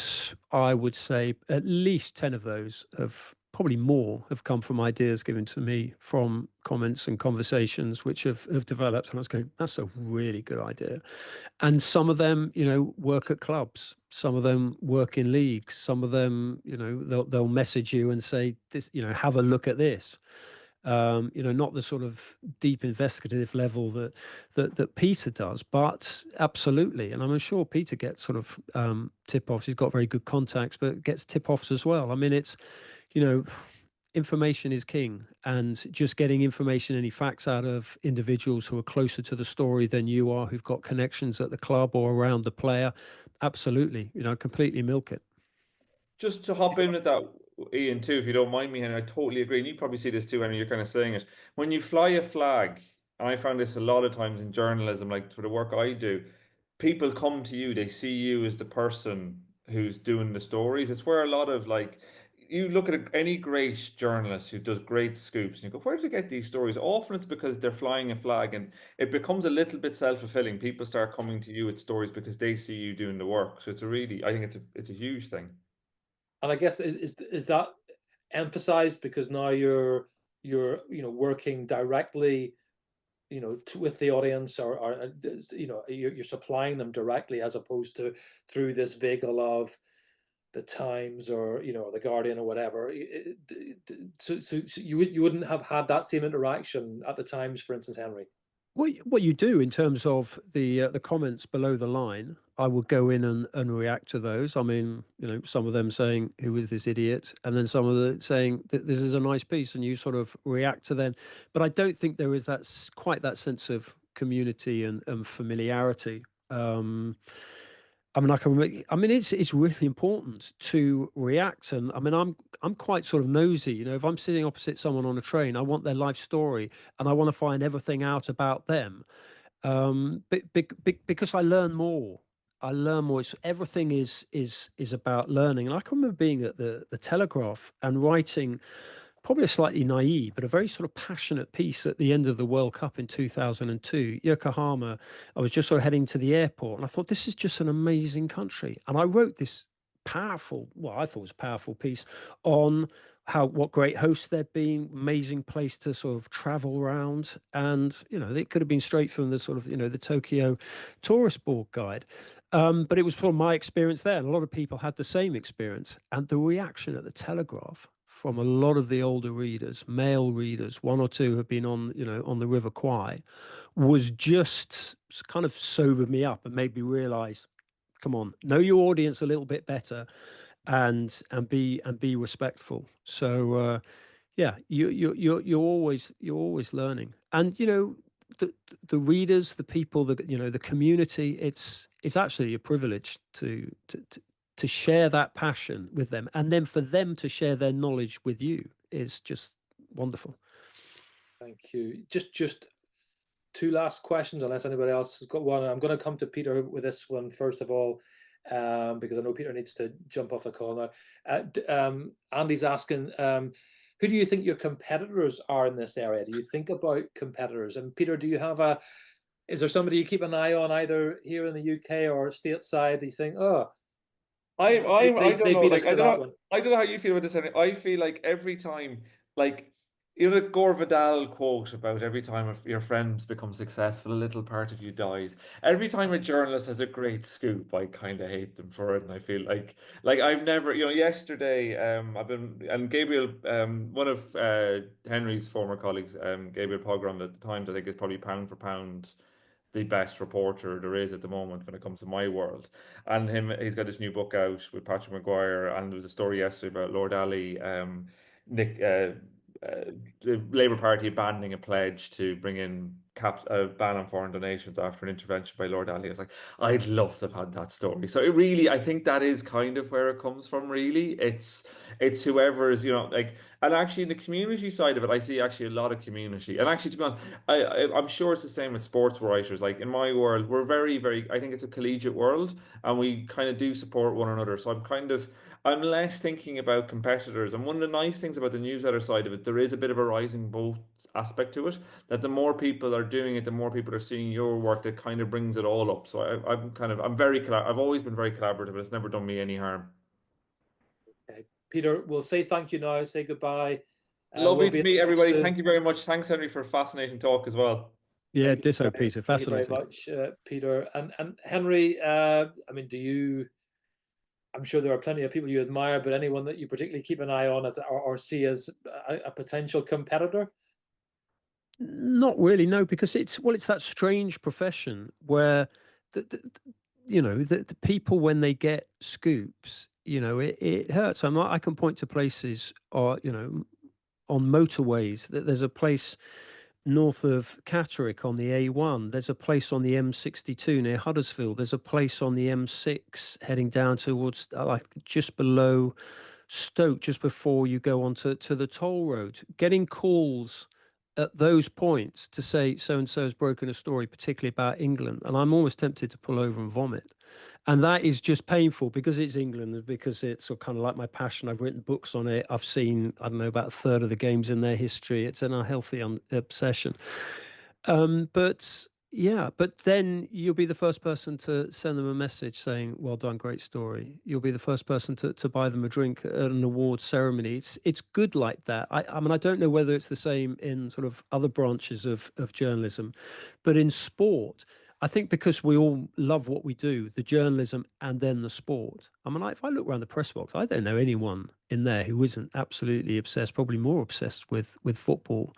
I would say at least 10 of those have, probably more, have come from ideas given to me from comments and conversations which have developed. And I was going, that's a really good idea. And some of them, work at clubs. Some of them work in leagues. Some of them, they'll message you and say, this, have a look at this. Not the sort of deep investigative level that Peter does, but absolutely. And I'm sure Peter gets sort of tip-offs. He's got very good contacts, but gets tip-offs as well. I mean, it's, information is king, and just getting information, any facts out of individuals who are closer to the story than you are, who've got connections at the club or around the player, absolutely, completely milk it. Just to hop in with that, Ian, too, if you don't mind me, Henry, I totally agree. And you probably see this too, Henry, you're kind of saying it. When you fly a flag, and I found this a lot of times in journalism, like for the work I do, people come to you, they see you as the person who's doing the stories. It's where a lot of like, you look at any great journalist who does great scoops and you go, where do they get these stories? Often it's because they're flying a flag and it becomes a little bit self-fulfilling. People start coming to you with stories because they see you doing the work. So it's a really, I think it's a huge thing. And I guess is that emphasized because now you're working directly with the audience, or you're supplying them directly as opposed to through this vehicle of the Times or the Guardian or whatever. So you wouldn't have had that same interaction at the Times, for instance, Henry. What you do in terms of the comments below the line, I would go in and react to those. I mean, some of them saying, "Who is this idiot?" and then some of them saying that this is a nice piece, and you sort of react to them. But I don't think there is quite that sense of community and familiarity. I mean, it's really important to react, and I mean, I'm quite sort of nosy. If I'm sitting opposite someone on a train, I want their life story, and I want to find everything out about them, because I learn more. I learn more. Everything is about learning, and I can remember being at the Telegraph and writing probably a slightly naive, but a very sort of passionate piece at the end of the World Cup in 2002. Yokohama, I was just sort of heading to the airport and I thought, this is just an amazing country. And I wrote this powerful, well, I thought it was a powerful piece on what great hosts there'd been, amazing place to sort of travel around. And, it could have been straight from the sort of, the Tokyo Tourist Board guide. But it was from my experience there. And a lot of people had the same experience. And the reaction at the Telegraph from a lot of the older readers, male readers, one or two have been on the River Kwai, was just kind of sobered me up and made me realize, come on, know your audience a little bit better, and be respectful. So yeah, you're always learning, and the readers, the people, the community. It's actually a privilege to share that passion with them, and then for them to share their knowledge with you is just wonderful. Thank you. Just two last questions, unless anybody else has got one. I'm going to come to Peter with this one first of all, because I know Peter needs to jump off the call now. Andy's asking, who do you think your competitors are in this area? Do you think about competitors? And Peter, is there somebody you keep an eye on either here in the UK or stateside? Do you think, oh, I don't they know. beat Like us to that one? I don't know how you feel about this, Henry. I feel like every time, like the Gore Vidal quote about every time your friends become successful, a little part of you dies. Every time a journalist has a great scoop, I kind of hate them for it, and I feel like I've never, yesterday, I've been and Gabriel, one of Henry's former colleagues, Gabriel Pogrom at the Times, I think is probably pound for pound the best reporter there is at the moment when it comes to my world. And he's got this new book out with Patrick Maguire, and there was a story yesterday about Lord Ali, Nick, the Labour Party abandoning a pledge to bring in caps, a ban on foreign donations after an intervention by Lord Ali. I was like, I'd love to have had that story. So it really, I think that is kind of where it comes from. Really, it's whoever is, like, and actually in the community side of it, I see actually a lot of community. And actually, to be honest, I'm sure it's the same with sports writers. Like in my world, we're very, very. I think it's a collegiate world, and we kind of do support one another. So I'm less thinking about competitors. And one of the nice things about the newsletter side of it, there is a bit of a rising boat aspect to it. That the more people are doing it, the more people are seeing your work. That kind of brings it all up. So I've always been very collaborative. It's never done me any harm. Okay. Peter, we'll say thank you now. Say goodbye. Lovely We'll to be meet in touch everybody. soon. Thank you very much. Thanks, Henry, for a fascinating talk as well. Yeah, ditto, Peter. Thank you very Fascinating. much, Peter. And Henry, I mean, I'm sure there are plenty of people you admire, but anyone that you particularly keep an eye on as or see as a potential competitor? Not really, no, because it's that strange profession where the people, when they get scoops, it hurts. I can point to places, or on motorways, that there's a place north of Catterick on the A1. There's a place on the M62 near Huddersfield. There's a place on the M6 heading down towards like just below Stoke, just before you go onto the toll road. Getting calls at those points to say so and so has broken a story, particularly about England, and I'm almost tempted to pull over and vomit. And that is just painful because it's England and because it's kind of like my passion. I've written books on it. I've seen, I don't know, about a third of the games in their history. It's an unhealthy obsession. But then you'll be the first person to send them a message saying, well done, great story. You'll be the first person to buy them a drink at an awards ceremony. It's good like that. I mean, I don't know whether it's the same in sort of other branches of journalism, but in sport, I think because we all love what we do, the journalism and then the sport. I mean, if I look around the press box, I don't know anyone in there who isn't absolutely obsessed, probably more obsessed with football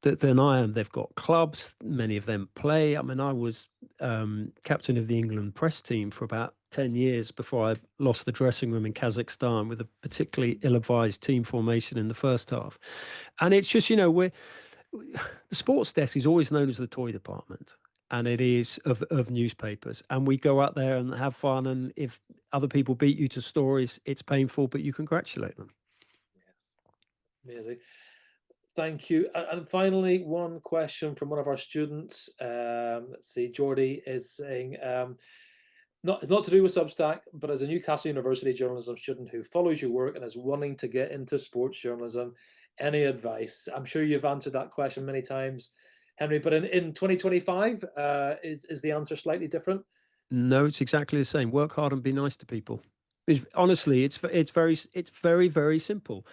than I am. They've got clubs, many of them play. I mean, I was captain of the England press team for about 10 years before I lost the dressing room in Kazakhstan with a particularly ill-advised team formation in the first half. And it's just, the sports desk is always known as the toy department. And it is of newspapers, and we go out there and have fun. And if other people beat you to stories, it's painful, but you congratulate them. Yes, amazing. Thank you. And finally, one question from one of our students. Let's see, Jordy is saying, it's not to do with Substack, but as a Newcastle University journalism student who follows your work and is wanting to get into sports journalism, any advice? I'm sure you've answered that question many times, Henry, but in 2025, is the answer slightly different? No, it's exactly the same. Work hard and be nice to people. Honestly, it's very, very simple.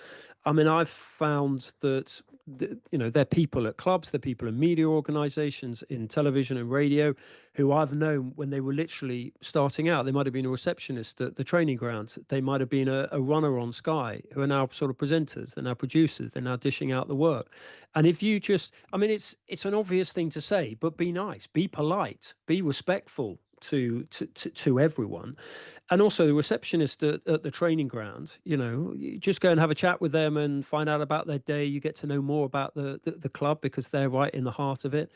I mean, I've found that there are people at clubs, there are people in media organizations, in television and radio, who I've known when they were literally starting out. They might have been a receptionist at the training ground. They might have been a runner on Sky, who are now sort of presenters. They're now producers. They're now dishing out the work. And if you just, I mean, it's an obvious thing to say, but be nice, be polite, be respectful to everyone. And also the receptionist at the training ground, you just go and have a chat with them and find out about their day. You get to know more about the club because they're right in the heart of it.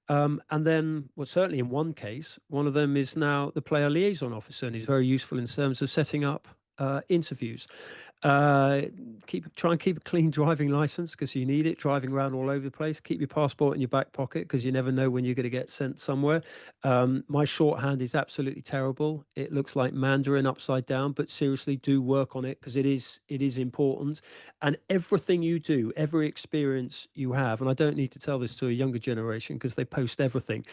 And then, well, certainly in one case, one of them is now the player liaison officer, and he's very useful in terms of setting up interviews. Try and keep a clean driving license because you need it, driving around all over the place. Keep your passport in your back pocket because you never know when you're going to get sent somewhere. My shorthand is absolutely terrible. It looks like Mandarin upside down, but seriously, do work on it because it is important. And everything you do, every experience you have, and I don't need to tell this to a younger generation because they post everything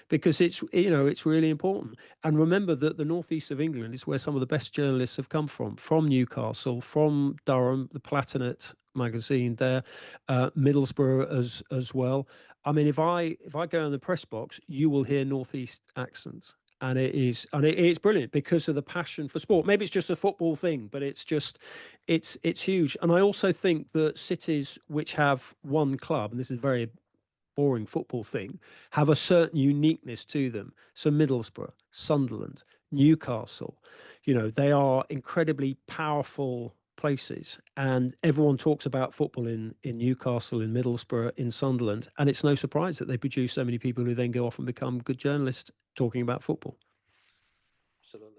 because it's really important. And remember that the northeast of England is where some of the best journalists have come from Newcastle, from Durham, the Platinate magazine there, Middlesbrough as well. I mean, if I go in the press box, you will hear northeast accents. And it is brilliant because of the passion for sport. Maybe it's just a football thing, but it's huge. And I also think that cities which have one club, and this is very boring football thing, have a certain uniqueness to them. So Middlesbrough, Sunderland, Newcastle, you know, they are incredibly powerful places, and everyone talks about football in Newcastle, in Middlesbrough, in Sunderland, and it's no surprise that they produce so many people who then go off and become good journalists talking about football. Absolutely.